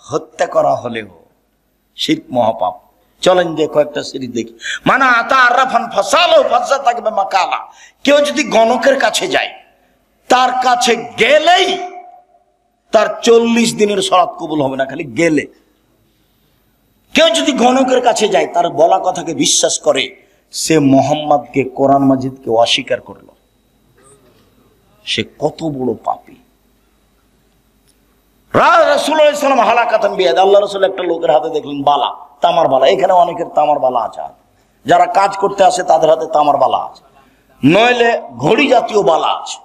হত্যা করা হলেও শিরক মহাপাপ। চলেন দেখো একটা সিরিজ দেখি। মানা আতা আরাফান ফাসালো ফাসা থাকবে মাকালা। কেউ যদি গণকের কাছে যায়, তার কাছে গেলেই তার 40 দিনের সালাত কবুল হবে না, খালি গেলে। কেউ যদি গণকের কাছে যায়, তার বলা কথাকে বিশ্বাস করে, সে মোহাম্মদকে, কোরআন মাজিদকে অস্বীকার করলো। সে কত বড় পাপী। রাসূলুল্লাহ সাল্লাল্লাহু আলাইহি ওয়াসাল্লাম হালাকাতান বিয়াদ, আল্লাহ রাসূল একটা লোকের হাতে দেখলেন বালা, তামার বালা। এখানে অনেকের তামার বালা আছে, যারা কাজ করতে আসে তাদের হাতে তামার বালা আছে, নইলে ঘড়ি জাতীয় বালা আছে।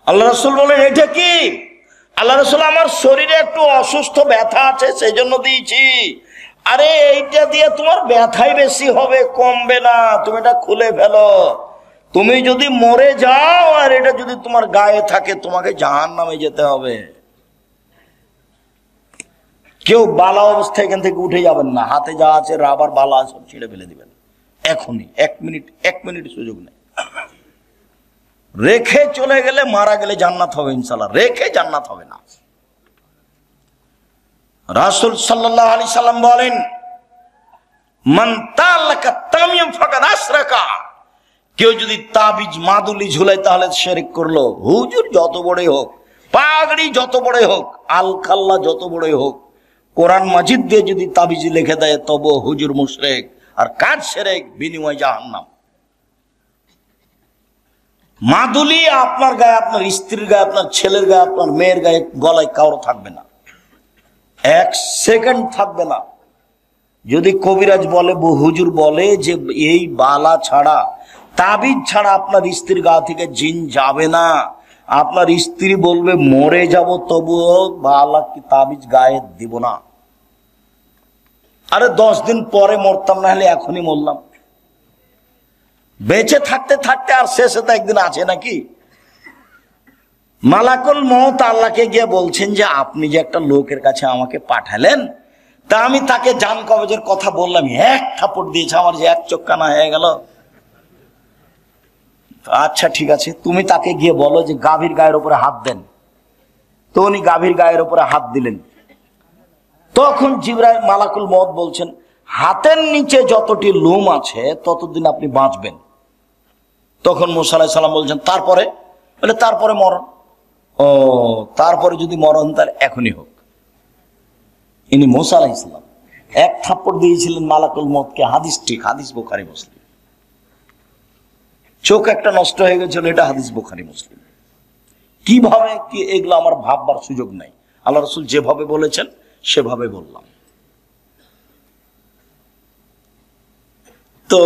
আল্লাহ রাসূল বলেন এটা কি? আল্লাহ রাসূল আমার শরীরে একটু অসুস্থ ব্যথা আছে, সেই জন্য দিয়েছি। আরে এইটা দিয়ে তোমার ব্যথাই বেশি হবে, কমবে না, তুমি এটা খুলে ফেলো। তুমি যদি মরে যাও আর এটা যদি তোমার গায়ে থাকে, তোমাকে জাহান্নামে যেতে হবে। কেউ বালা অবস্থায় এখান থেকে উঠে যাবেন না, হাতে যা আছে রাবার বালা সব ছিঁড়ে ফেলে দিবেন এখনই। 1 মিনিট সুযোগ নেই। রেখে চলে গেলে, মারা গেলে জান্নাত হবে ইনশাআল্লাহ, রেখে জান্নাত হবে না। রাসূল সাল্লাল্লাহু আলাইহি সাল্লাম বলেন মান তালাকা তামিম ফাকাদ আশরাকা। কেউ যদি তাবিজ মাদুলি ঝুলায় তাহলে শিরক করলো। হুজুর যত বড়ই হোক, পাগড়ি যত বড়ই হোক, আলখাল্লা যত বড়ই হোক, কোরআন মাজিদ দিয়ে যদি তাবিজ লিখে দেয় তবে হুজুর মুশরিক, আর কাজ শিরক, বিনিময় জাহান্নাম। মাদুলি আপনার গায়ে, আপনার স্ত্রীর গায়ে, আপনার ছেলের গায়ে, আপনার মেয়ের গায়ে, গলায় কারো থাকবে না, 1 সেকেন্ড থাকবে না। যদি কবিরাজ বলে, হুজুর বলে যে এই বালা ছাড়া, তাবিজ ছাড়া আপনার স্ত্রীর গা থেকে জিন যাবে না, আপনার স্ত্রী বলবে মরে যাব তবুও বালা কি তাবিজ গায়ে দিব না। আরে 10 দিন পরে মরতাম, না হলে এখনই মরলাম। বেঁচে থাকতে থাকতে আর শেষে তো একদিন আছে নাকি? মালাকুল মউত আল্লাহকে গিয়ে বলছেন যে আপনি যে একটা লোকের কাছে আমাকে পাঠালেন, তা আমি তাকে জান কবজের কথা বললাম, 1 থাপড় দিয়েছে, আমার যে 1 চোখ কানা হয়ে গেল। আচ্ছা ঠিক আছে, তুমি তাকে গিয়ে বলো যে গাভীর গায়ের উপরে হাত দেন। তো উনি গাভীর গায়ের উপরে হাত দিলেন। তখন জিবরাইল মালাকুল মউত বলছেন হাতের নিচে যতটি লোম আছে ততদিন আপনি বাঁচবেন। তখন মুসা আলাইহিস সালাম বলছেন তারপরে? বলে তারপরে মরণ। ও, তারপরে যদি মরণ তাহলে এখনই হোক। ইনি মুসা আলাইহিস সালাম 1 থাপ্পড় দিয়েছিলেন মালাকুল মউতকে। হাদিস ঠিক, হাদিস বুখারী মুসলিম। চোখ একটা নষ্ট হয়ে গেছিল, এটা হাদিস বুখারী মুসলিম। কিভাবে কি এগুলো আমার ভাববার সুযোগ নাই, আল্লাহ রাসূল যেভাবে বলেছেন সেভাবে বললাম। তো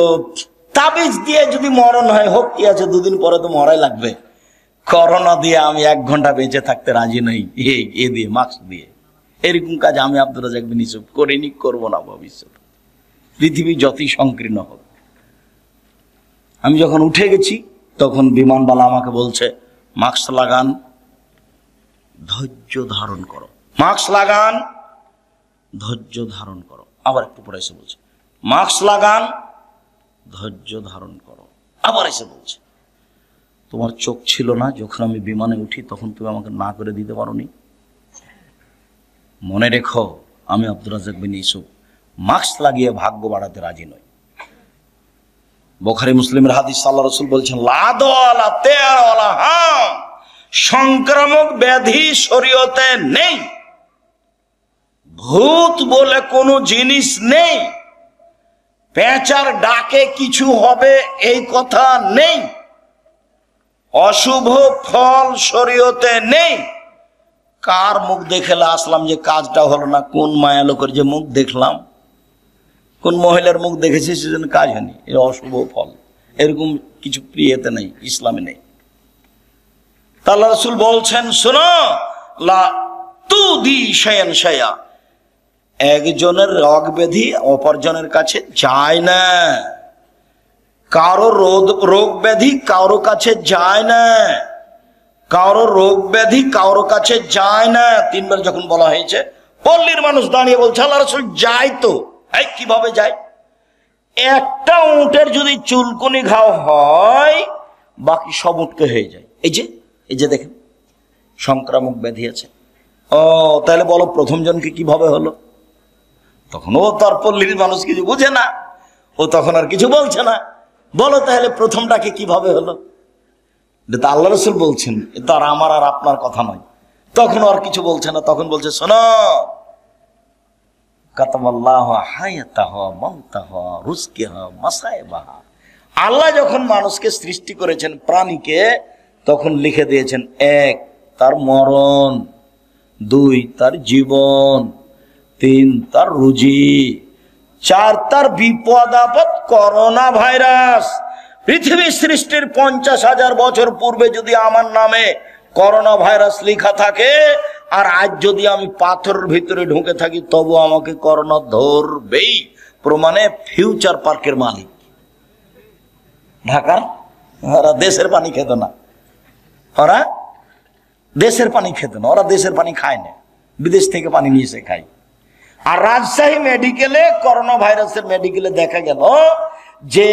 তাবিজ দিয়ে যদি মরণ হয় হোক, কি আছে, 2 দিন পরে তো মরাই লাগবে। করোনা দিয়ে আমি 1 ঘন্টা বেঁচে থাকতে রাজি নই, এ দিয়ে মাস্ক দিয়ে। এরকম কাজ আমি আব্দুর রাজ্জাক বিন ইউসুফ করিনি, করব না ভবিষ্যতে, পৃথিবী যতই সংকীর্ণ হোক। আমি যখন উঠে গেছি তখন বিমানবালা আমাকে বলছে মাস্ক লাগান, ধৈর্য ধারণ করো, মাস্ক লাগান, ধৈর্য ধারণ করো। আবার একটু পরে এসে বলছে মাস্ক লাগান, ধৈর্য ধারণ করো। আবার এসে বলছে তোমার চোখ ছিল না যখন আমি বিমানে উঠি, তখন তুমি আমাকে না করে দিতে পারোনি। মনে রেখো আমি আব্দুর রাজ্জাক বিন ইউসুফ মাস্ক লাগিয়ে ভাগ্য বাড়াতে রাজি নই। বুখারী মুসলিমের হাদিস, আল্লাহ রাসূল বলছেন লাদওয়ালা তেওয়ালা হাম, সংক্রামক ব্যাধি শরীয়তে নেই, ভূত বলে কোনো জিনিস নেই, পেঁচার ডাকে কিছু হবে এই কথা নেই, অশুভ ফল শরীয়তে নেই। কার মুখ দেখলে আসলাম যে কাজটা হলো না? কোন মায়া লোকের যে মুখ দেখলাম, কোন মহিলার মুখ দেখেছি সেজন্য কাজ হয়নি, এটা অশুভ ফল। এরকম কিছু প্রিয়তে নেই, ইসলামে নেই। আল্লাহ রাসূল বলছেন শোনো, লা তুদি শায়ান শায়া, একজনের রোগ ব্যাধি অপরজনের কাছে যায় না, কারো রোগ ব্যাধি কারো কাছে যায় না, কারো রোগ ব্যাধি কারো কাছে যায় না। 3 বার যখন বলা হয়েছে, পল্লীর মানুষ দাঁড়িয়ে বলছে আল্লাহ রাসূল যায় তো। এই কিভাবে যায়? একটা উটের যদি চুলকুনি ঘাও হয় বাকি সব উটকে হয়ে যায়। এই যে দেখেন সংক্রামক ব্যাধি আছে। ও তাহলে বলো প্রথম জনকে কিভাবে হলো? তখন ও তার পল্লীর মানুষ কিছু বুঝে না, ও তখন আর কিছু বলছে না। বলো তাহলে প্রথমটাকে কিভাবে হলো? এটা আল্লাহ রাসূল বলছেন, এটা আর আমার আর আপনার কথা নয়। তখন আর কিছু বলছে না, তখন বলছে শোনো, কাতাবাল্লাহু হায়াতাহু মাউতাহু রুজকিহা মাসাইবাহা, আল্লাহ যখন মানুষকে সৃষ্টি করেছেন প্রাণীকে, তখন লিখে দিয়েছেন 1 তার মরণ, 2 তার জীবন, 3 তার রুজি, 4 তার বিপদ আপদ করোনা ভাইরাস। পৃথিবী সৃষ্টির 50,000 বছর পূর্বে যদি আমার নামে করোনা ভাইরাস লেখা থাকে, আর আজ যদি আমি পাথরের ভিতরে ঢুকে থাকি, তবু আমাকে করোনা ধরবেই। প্রমাণে ফিউচার পার্কের মালিক ঢাকার, ওরা দেশের পানি খেত না, ওরা দেশের পানি খেত না, ওরা দেশের পানি খায় না, বিদেশ থেকে পানি নিয়ে এসে খায়। আর রাজশাহী মেডিকেলে, করোনা ভাইরাসের মেডিকেলে দেখা গেল যে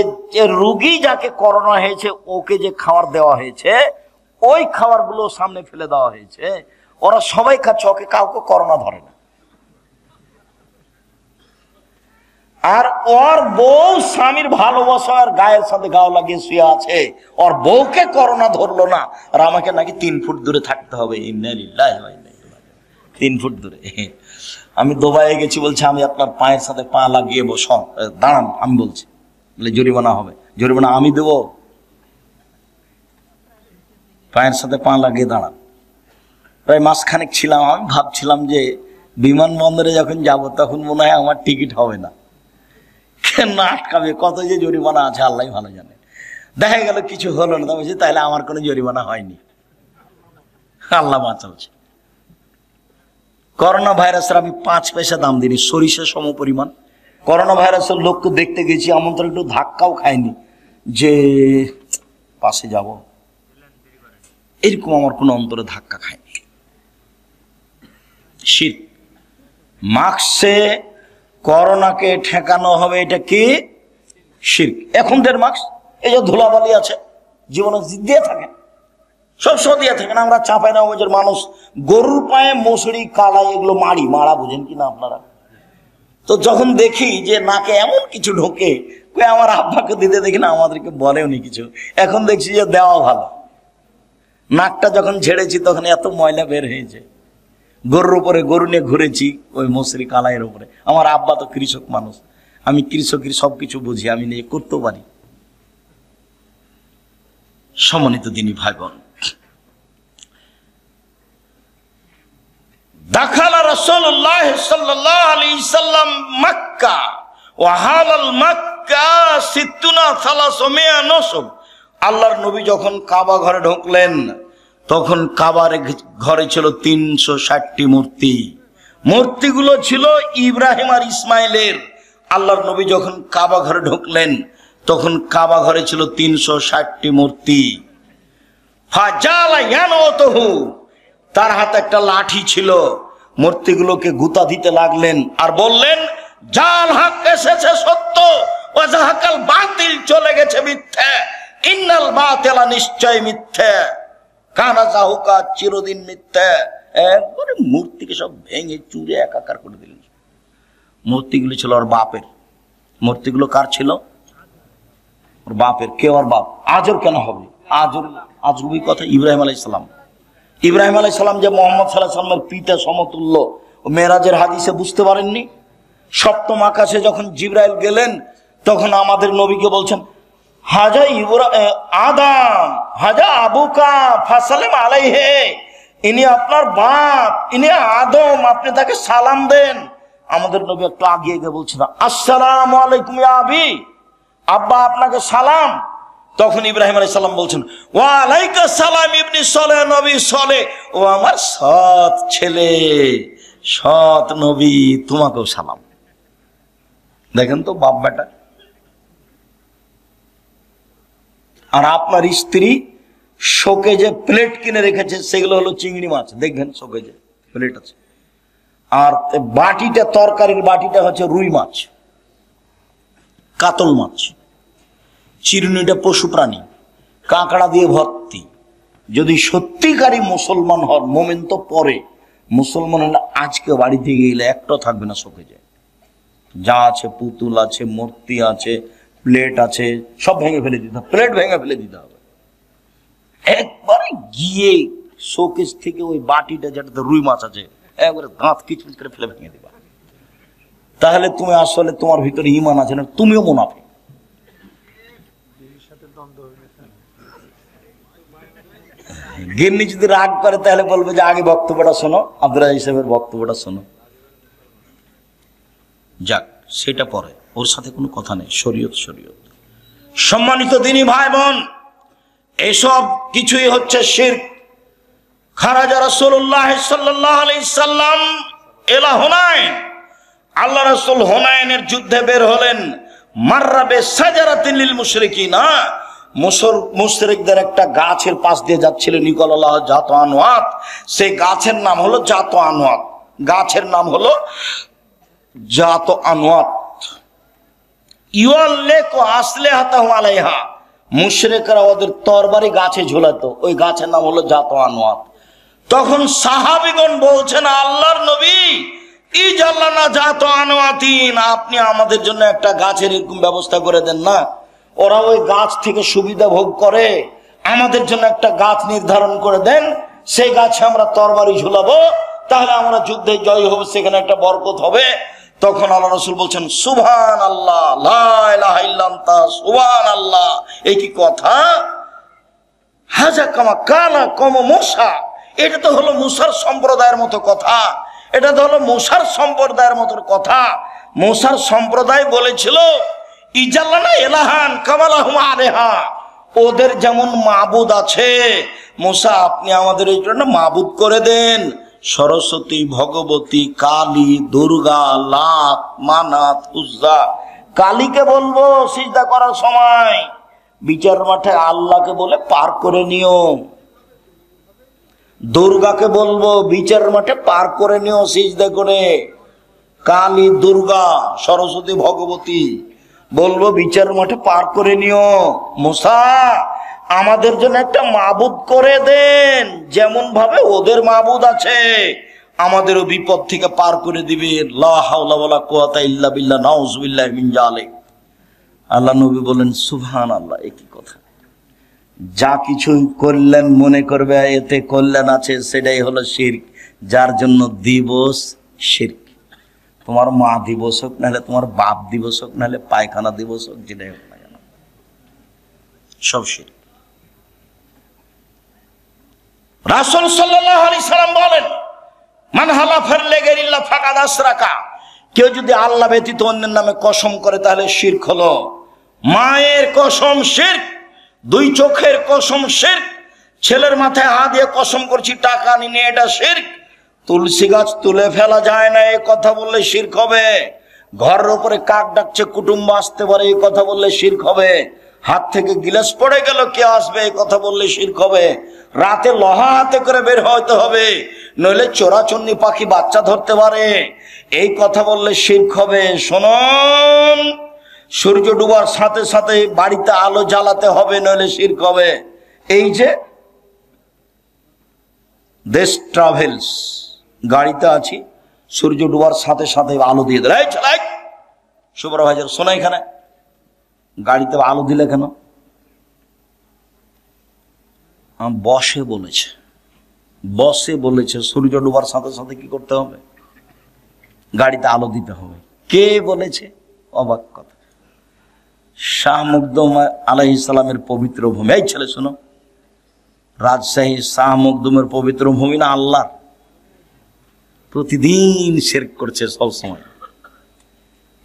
রোগী যাকে করোনা হয়েছে ওকে যে খাবার দেওয়া হয়েছে, ওই খাবারগুলো সামনে ফেলে দেওয়া হয়েছে, ওরা সবাই খাচ্ছে, ওকে কাউকে করোনা ধরে না। আর ওর বউ স্বামীর ভালোবাসার গায়ের সাথে গাও লাগিয়ে শুয়ে আছে, ওর বউকে করোনা ধরলো না, আর আমাকে নাকি 3 ফুট দূরে থাকতে হবে। 3 ফুট দূরে। আমি দুবাইয়ে গেছি, বলছে আমি আপনার পায়ের সাথে পা লাগিয়ে বসো, দাঁড়ান, আমি বলছি, বলে জরিমানা হবে। জরিমানা আমি দেবো? পায়ের সাথে পা লাগিয়ে দাঁড়ান। প্রায় মাসখানেক ছিলাম, আমি ভাবছিলাম যে বিমানবন্দরে যখন যাব তখন মনে হয় আমার টিকিট হবে না, কেন আটকাবে, কত যে জরিমানা আছে আল্লাহ ভালো জানে। দেখা গেল কিছু হলো না, বলছি তাহলে আমার কোনো জরিমানা হয়নি, আল্লাহ বাঁচাচ্ছে। করোনা ভাইরাসের আমি 5 পয়সা দাম দিইনি, সরিষা সম পরিমাণ। করোনা ভাইরাসের লোককে দেখতে গেছি, আমন্ত্রণ একটু ধাক্কাও খায়নি যে পাশে যাব, এরকম আমার কোনো অন্তরে ধাক্কা খায়নি। শীত মাস্কে করোনাকে ঠেকানো হবে, এটা কি শিরক। এখনকার মাস্ক এই যে ধুলাবালি আছে জীবনে দিয়ে থাকেন, সব দিয়ে থাকেন, আমরা চাপাই না। ওই যে মানুষ গরুর পায়ে মশড়ি কালাই এগুলো মারা বুঝেন কিনা আপনারা? তো যখন দেখি যে নাকে এমন কিছু ঢোকে, আমার আব্বাকে দিতে দেখি না, আমাদেরকে বলেও নি কিছু। এখন দেখছি যে দেওয়া ভালো। নাকটা যখন ঝেড়েছি তখন এত ময়লা বের হয়েছে। গরুর উপরে গরু নিয়ে ঘুরেছি ওই মশরি কালাইয়ের উপরে। আমার আব্বা তো কৃষক মানুষ, আমি কৃষকের সবকিছু বুঝি, আমি নিয়ে করতেও পারি। সম্মানিত দিনী ভাই বোন, দাখালা রাসূলুল্লাহ সাল্লাল্লাহু আলাইহি সাল্লাম মক্কা ওয়া হালাল মক্কা 360 নসব। আল্লাহর নবী যখন কাবা ঘরে ঢুকলেন তখন কাবার ঘরে ছিল 360টি মূর্তি। মূর্তিগুলো ছিল ইব্রাহিম আর ইসমাইলের। আল্লাহর নবী যখন কাবা ঘরে ঢুকলেন তখন কাবা ঘরে ছিল 360টি মূর্তি। ফাজালা ইয়ানতহু, তার হাতে একটা লাঠি ছিল, মূর্তিগুলোকে গুতা দিতে লাগলেন আর বললেন, জাল হক এসেছে সত্য, ওয়া জাহাকাল বাতিল চলে গেছে মিথ্যা, ইন্নাল বাতিলা নিশ্চয় মিথ্যা, কানা জাহুকা চিরদিন মিথ্যা। একবারে মূর্তিকে সব ভেঙে চুরে একাকার করে দিলেন। মূর্তিগুলো ছিল ওর বাপের। মূর্তিগুলো কার ছিল? ওর বাপের। কে ওর বাপ? আজর কেন হবে? আজরবি কথা ইব্রাহিম আলাইহিস সালাম। ইব্রাহিম আলাইহিস সালাম যে মুহাম্মদ সাল্লাল্লাহু আলাইহি ওয়াসাল্লামের পিতা সমতুল্য, ও মেরাজের হাদিসে বুঝতে পারেননি? সপ্তম আকাশে যখন জিবরাইল গেলেন তখন আমাদের নবীকে বলছেন, হাজা আদম হাজা আবুকা ফাসালাম আলাইহে, ইনি আপনার বাপ, ইনি আদম, আপনি তাকে সালাম দেন। আমাদের নবী একটু আগিয়ে গিয়ে বলছেন, আসসালামু আলাইকুম ইয়া আবি, আব্বা আপনাকে সালাম। তখন ইব্রাহিম আলাইহিস সালাম বলছেন, ওয়া আলাইকা সালাম ইবনি সলে, নবী সলে, ও আমার সৎ ছেলে, সৎ নবী, তোমাকেও সালাম। দেখেন তো বাপ বেটা। আর আপনার স্ত্রী শোকে যে প্লেট কিনে রেখেছে সেগুলো হলো চিংড়ি মাছ, দেখবেন শোকে যে প্লেট আছে। আর বাটিটা, তরকারির বাটিটা হচ্ছে রুই মাছ, কাতল মাছ। চিরুনিটা পশু প্রাণী, কাঁকড়া দিয়ে ভর্তি। যদি সত্যিকারী মুসলমান হন, মোমেন তো পরে, মুসলমান হলে আজকে বাড়ি থেকে গেলে একটা থাকবে না শোকে যায়। যা আছে, পুতুল আছে, মূর্তি আছে, প্লেট আছে, সব ভেঙে ফেলে দিতে হবে, প্লেট ভেঙে ফেলে দিতে হবে। একবারে গিয়ে শোকেস থেকে ওই বাটিটা যেটাতে রুই মাছ আছে একবারে দাঁত কিচমিচ করে ফেলে ভেঙে দিবা। তাহলে তুমি আসলে তোমার ভিতরে ঈমান আছে না, তুমিও মুনাফিক। গিন্নি যদি রাগ করে তাহলে বলবে যে আগে বক্তব্যটা শোনো, আব্দুল রাজ্জাক সাহেবের বক্তব্যটা শোনো। যাক, সেটা পরে, ওর সাথে কোনো কথা নেই। শরীয়ত শরীয়ত। সম্মানিত দিনী ভাই বোন, এসব কিছুই হচ্ছে শিরক। খারাজা রাসূলুল্লাহ সাল্লাল্লাহু আলাইহি সাল্লাম ইলা হুনাইন, আল্লাহ রাসূল হুনাইনের যুদ্ধে বের হলেন। মাররা বিসাজারাতিন লিল মুশরিকিনা, মুশরিকদের একটা গাছের পাশ দিয়ে যাচ্ছিল, নিকলাল্লাহ জাত আনওয়াত। সেই গাছের নাম হলো জাত আনওয়াত, গাছের নাম হলো জাত আনওয়াত। ইউআল্লিকু আসলিহাতাহু আলাইহা, মুশরিকরা ওদের তরবারি গাছে ঝুলাতো, ওই গাছের নাম হলো জাত আনওয়াত। তখন সাহাবীগণ বলছেন, আল্লাহর নবী, ইজাল্লানা জাত আনওয়াতিন, আপনি আমাদের জন্য একটা গাছের এরকম ব্যবস্থা করে দেন না। ওরা ওই গাছ থেকে সুবিধা ভোগ করে, আমাদের জন্য একটা গাছ নির্ধারণ করে দেন, সেই গাছে আমরা তরবারি ঝুলাবো, তাহলে আমরা যুদ্ধে জয় হবো, সেখানে একটা বরকত হবে। তখন আল্লাহ রাসূল বলছেন, সুবহানাল্লাহ, লা ইলাহা ইল্লা আনতা, সুবহানাল্লাহ। এই কি কথা? হাজা কামা কালা কম মূসা, এটা তো হলো মুসার সম্প্রদায়ের মতো কথা, এটা তো হলো মুসার সম্প্রদায়ের মতো কথা। মুসার সম্প্রদায় বলেছিল ইজাল্লানা এলাহান কামালাহুম আলেহা, ওদের যেমন মাবুদ আছে, মুসা আপনি আমাদের এই জন্য মাবুদ করে দেন। সরস্বতী, ভগবতী, কালী, দুর্গা, লাত, মানাত, উজ্জা। কালীকে বলবো সিজদা করার সময় বিচার মাঠে আল্লাহকে বলে পার করে নিও। দুর্গাকে বলবো বিচার মাঠে পার করে নিও সিজদা করে। কালী, দুর্গা, সরস্বতী, ভগবতী বলবো বিচার মাঠে পার করে নিও। মুসা আমাদের জন্য একটা মাবুদ করে দেন, যেমন ভাবে ওদের মাবুদ আছে আমাদেরও বিপদ থেকে পার করে দিবে। লা হাওলা ওয়ালা কুওয়াতা ইল্লা বিল্লাহ, নাউযুবিল্লাহি মিন যালিক। আল্লাহ নবী বলেন সুবহানাল্লাহ, একই কথা। যা কিছু করলেন মনে করবে এতে কল্যাণ আছে, সেটাই হলো শিরক, যার জন্য দিবস শিরক। তোমার মা দিবস হোক, নাহলে তোমার বাপ দিবস হোক, নাহলে পায়খানা দিবস হোক, যেটাই হোক না কেন, সব শিরক। রাসূল সাল্লাল্লাহু আলাইহি সাল্লাম বলেন মান হালাফা লিগাইরিল্লাহ ফাকাদ আশরাকা, কেউ যদি আল্লাহ ব্যতীত অন্যের নামে কসম করে তাহলে শিরক হলো। মায়ের কসম শিরক, দুই চোখের কসম শিরক, ছেলের মাথায় হাত দিয়ে কসম করছি টাকা নিয়ে, এটা শিরক। তুলসী গাছ তুলে ফেলা যায় না, এই কথা বললে শিরক হবে। ঘরের উপরে কাক ডাকছে কুটুম্ব আসতে পারে, এই কথা বললে শিরক হবে। হাত থেকে গিলাস পড়ে গেল কে আসবে, এই কথা বললে শিরক হবে। রাতে লোহা হাতে করে বের হইতে হবে, নইলে চোরাচুন্নি পাখি বাচ্চা ধরতে পারে, এই কথা বললে শিরক হবে। শুনুন, সূর্য ডুবার সাথে সাথে বাড়িতে আলো জ্বালাতে হবে, নইলে শিরক হবে। এই যে দেশ ট্রাভেলস, গাড়িতে আছি, সূর্য ডুবার সাথে সাথে আলো দিয়ে দেয়, চালাই সুপারভাইজার শোনা, এখানে গাড়িতে আলো দিলে কেন? বসে বলেছে, বসে বলেছে সূর্য ডুবার সাথে সাথে কি করতে হবে? গাড়িতে আলো দিতে হবে। কে বলেছে? অবাক কথা। শাহ মখদুম আলাইহিস সালামের পবিত্র ভূমি। এই ছেলে শোনো, রাজশাহী শাহ মখদুমের পবিত্র ভূমি না আল্লাহ? প্রতিদিন শিরক করছে সব সময়।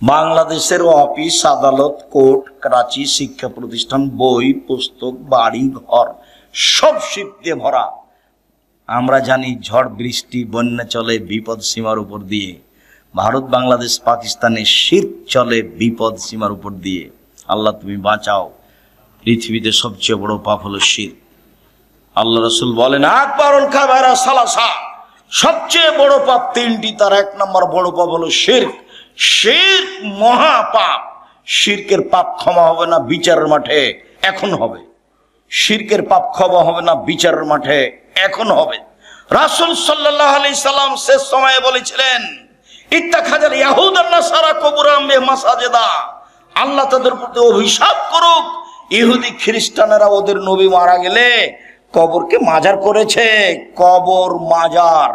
বাংলাদেশের অফিস, আদালত, কোর্ট, করাচি, শিক্ষা প্রতিষ্ঠান, বই পুস্তক, বাড়ি ঘর সব শিরক দিয়ে ভরা। আমরা জানি ঝড় বৃষ্টি বন্যা চলে বিপদ সীমার উপর দিয়ে, ভারত বাংলাদেশ পাকিস্তানে শিরক চলে বিপদ সীমার উপর দিয়ে। আল্লাহ তুমি বাঁচাও। পৃথিবীতে সবচেয়ে বড় পাপ হলো শিরক। আল্লাহ রাসূল বলেন আকবারুল কাবায়রা সালাসা, সবচেয়ে বড় পাপ তিনটি, তার এক নম্বর বড় পাপ হলো শিরক। শিরক মহা পাপ। শিরকের পাপ ক্ষমা হবে না বিচারের মাঠে, এখন হবে। শিরকের পাপ ক্ষমা হবে না বিচারের মাঠে, এখন হবে। রাসূল সাল্লাল্লাহু আলাইহি সাল্লাম শেষ সময়ে বলেছিলেন ইত্তাখাযাল ইয়াহুদান নাসারা কুবুরাম মাসাজিদা, আল্লাহ তাদের প্রতি অভিশাপ করুক, ইহুদি খ্রিস্টানেরা ওদের নবী মারা গেলে কবরকে মাজার করেছে। কবর মাজার,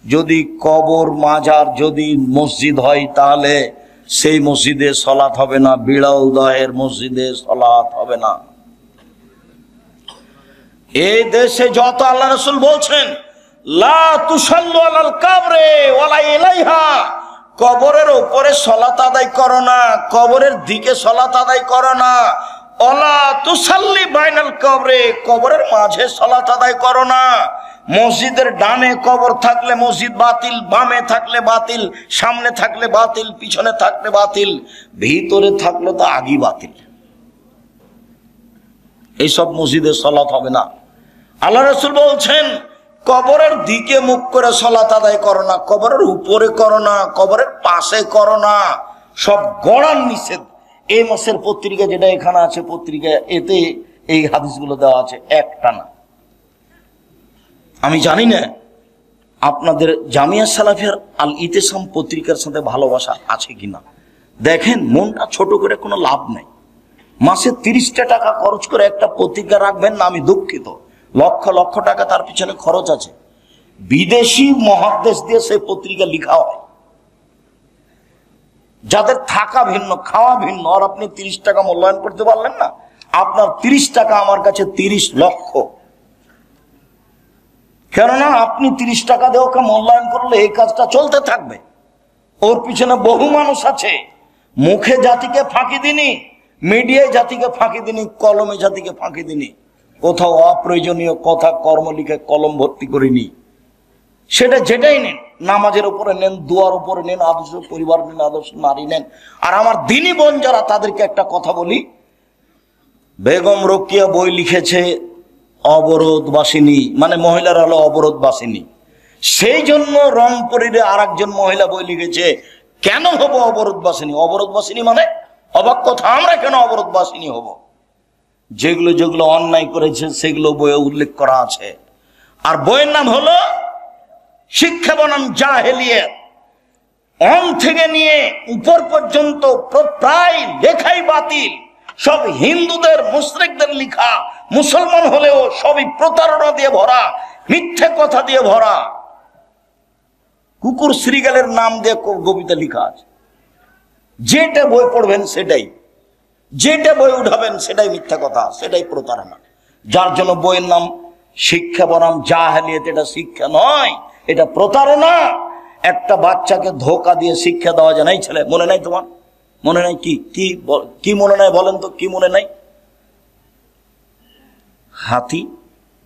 যদি কবর মাজার যদি মসজিদ হয় তাহলে সেই মসজিদে সালাত হবে না, বিড়ালদহের মসজিদে সালাত হবে না। এই দেশে যত আল্লাহ রাসূল বলছেন লা তুসাল্লু আলাল কাবরে ওয়ালা ইলাইহা, কবরের উপরে সালাত আদায় করো না, কবরের দিকে সালাত আদায় করো না। ওয়ালা তুসাল্লি বাইনাল কবরে, কবরের মাঝে সালাত আদায় করো না। মসজিদের ডানে কবর থাকলে মসজিদ বাতিল, বামে থাকলে বাতিল, সামনে থাকলে বাতিল, পিছনে থাকলে বাতিল, ভিতরে থাকলে তো আগেই বাতিল। এইসব মসজিদে সালাত হবে না। আল্লাহ রাসূল বলছেন কবরের দিকে মুখ করে সালাত আদায় করো না, কবরের উপরে করো না, কবরের পাশে করো না, সব গড়ার নিষেধ। এই মাসের পত্রিকা যেটা এখানে আছে পত্রিকা, এতে এই হাদিসগুলো দেওয়া আছে, একটা না। আমি জানি না আপনাদের জামিয়া সালাফিয়ার আল ইতিসাম পত্রিকার সাথে ভালোবাসা আছে কিনা। দেখেন, মনটা ছোট করে কোনো লাভ নেই। মাসে 30টা টাকা খরচ করে একটা পত্রিকা রাখবেন না, আমি দুঃখিত। লক্ষ লক্ষ টাকা তার পিছনে খরচ আছে। বিদেশি মহাদেশ দিয়ে সেই পত্রিকা লিখা হয়, যাদের থাকা ভিন্ন খাওয়া ভিন্ন, আর আপনি 30 টাকা মূল্যায়ন করতে পারলেন না। আপনার 30 টাকা আমার কাছে 30 লক্ষ। কেননা আপনি 30 টাকা দিয়ে ওকে মূল্যায়ন করলে এই কাজটা চলতে থাকবে। ওর পিছনে বহু মানুষ আছে। মুখে জাতিকে ফাঁকি দিনি, মিডিয়ায় জাতিকে ফাঁকি দিনি, কলমে জাতিকে ফাঁকি দিনি, কোথাও অপ্রয়োজনীয় কথা কর্ম লিখে কলম ভর্তি করিনি। সেটা যেটাই নেন, নামাজের উপরে নেন, দুয়ার উপরে নেন, আদর্শ পরিবার নেন, আদর্শ নারী নেন। আর আমার দিনী বোন যারা, তাদেরকে একটা কথা বলি, বেগম রোকেয়া বই লিখেছে অবরোধবাসিনী, মানে মহিলারা হলো অবরোধবাসিনী। সেই জন্য রংপুরের আর একজন মহিলা বই লিখেছে কেন হব অবরোধবাসিনী। অবরোধবাসিনী মানে অবাক কথা, আমরা কেন অবরোধবাসিনী হব? যেগুলো যেগুলো অন্যায় করেছে সেগুলো বইয়ে উল্লেখ করা আছে। আর বইয়ের নাম হলো শিক্ষা বনাম জাহেলিয়াত। অন থেকে নিয়ে উপর পর্যন্ত প্রায় লেখাই বাতিল, সব হিন্দুদের মুশরিকদের লেখা, মুসলমান হলেও সবই প্রতারণা দিয়ে ভরা, মিথ্যে কথা দিয়ে ভরা, কুকুর শ্রীগালের নাম দিয়ে কবিতা লেখা আছে। যেটা বই পড়বেন সেটাই, যেটা বই উঠাবেন সেটাই মিথ্যা কথা, সেটাই প্রতারণা। যার জন্য বইয়ের নাম শিক্ষা বনাম জাহেলিয়াত। এটা শিক্ষা নয়, এটা প্রতারণা। একটা বাচ্চাকে ধোকা দিয়ে শিক্ষা দেওয়া যায় না। এই ছেলে, মনে নাই তোমার? মনে নাই? কি কি কি মনে নাই বলেন তো, কি মনে নাই? হাতি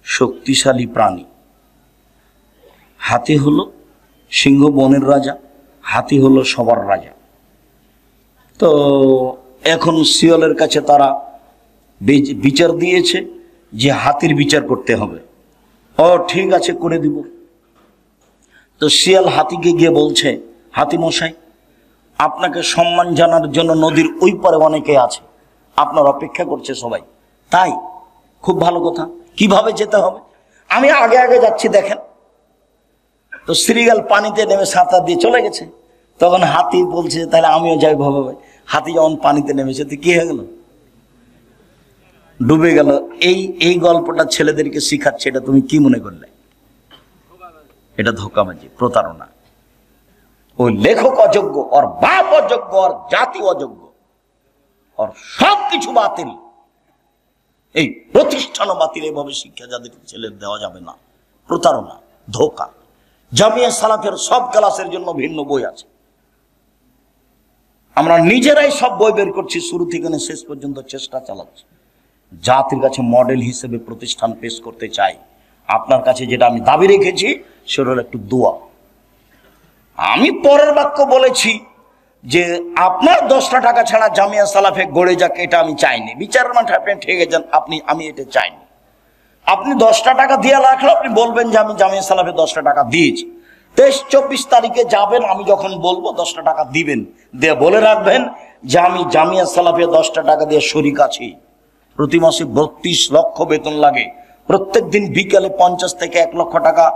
শক্তিশালী প্রাণী। হাতি হলো সিংহ বনের রাজা, হাতি হলো সবার রাজা। তো এখন শিয়ালের কাছে তারা বিচার দিয়েছে যে হাতির বিচার করতে হবে। ও ঠিক আছে, করে দিব। তো শিয়াল হাতিকে গিয়ে বলছে, হাতি মশাই, আপনাকে সম্মান জানার জন্য নদীর ওই পারে অনেকে আছে, আপনার অপেক্ষা করছে সবাই। তাই? খুব ভালো কথা। কিভাবে যেতে হবে? আমি আগে আগে যাচ্ছি, দেখেন। তো শ্রীগাল পানিতে নেমে সাঁতার দিয়ে চলে গেছে। তখন হাতি বলছে, তাহলে আমিও যাই ভাবে। হাতি যখন পানিতে নেমেছে তো কি হয়ে গেল? ডুবে গেল। এই গল্পটা ছেলেদেরকে শিখাচ্ছে। এটা তুমি কি মনে করলে? এটা ধোঁকাবাজি, প্রতারণা। ওই লেখক অযোগ্য, ওর বাপ অযোগ্য, ওর জাতি অযোগ্য, ওর সবকিছু বাতিল। এই প্রতিষ্ঠানও বাতিল। এভাবে শিক্ষা যাদের ছেলে দেওয়া যাবে না। প্রতারণা, ধোঁকা। জামিয়া সালাফের সব ক্লাসের জন্য ভিন্ন বই আছে। আমরা নিজেরাই সব বই বের করছি, শুরু থেকে শেষ পর্যন্ত চেষ্টা চালাচ্ছি। জাতির কাছে মডেল হিসেবে প্রতিষ্ঠান পেশ করতে চাই। আপনার কাছে যেটা আমি দাবি রেখেছি সেটা হলো একটু দোয়া। আমি পরের বাক্য বলেছি যে আপনার 10টা টাকা ছাড়া জামিয়া সালাফে গড়ে যাক, এটা আমি চাইনি। বিচারের মাঠে আপনি ঠেকে যান, আমি এটা চাইনি। আপনি 10টা টাকা দিয়ে রাখলে আপনি বলবেন যে আমি জামিয়া সালাফে 10টা টাকা দিয়েছি। 23-24 তারিখে যাবেন, আমি যখন বলবো 10টা টাকা দিবেন, দিয়ে বলে রাখবেন যে আমি জামিয়া সালাফে 10টা টাকা দিয়ে শরিক আছি। প্রতি মাসে 32 লক্ষ বেতন লাগে। প্রত্যেক দিন বিকালে 50 থেকে 1 লক্ষ টাকা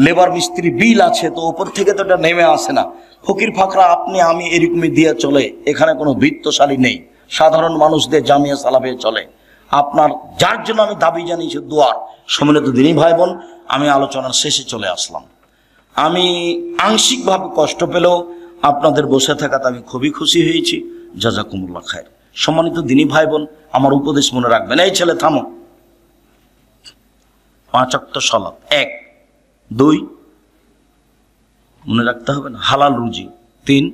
লেবার মিস্ত্রি বিল আছে। তো ওপর থেকে তো এটা নেমে আসে না। ফকির ফাকরা আপনি আমি এরকমই দিয়ে চলে। এখানে কোনো বৃত্তশালী নেই, সাধারণ মানুষদের জামিয়া সালাফে চলে। আপনার যার জন্য আমি দাবি জানিয়েছি দোয়ার। সম্মিলিত দিনী ভাই বোন, আমি আলোচনার শেষে চলে আসলাম। আমি আংশিকভাবে কষ্ট পেলেও আপনাদের বসে থাকাতে আমি খুবই খুশি হয়েছি। জাযাকুমুল্লাহ খায়ের। সম্মানিত দিনী ভাই বোন, আমার উপদেশ মনে রাখবেন। এই ছেলে থামো। 5 ওয়াক্ত সালাত, 1, 2 মনে রাখতে হবে না, হালাল রুজি, 3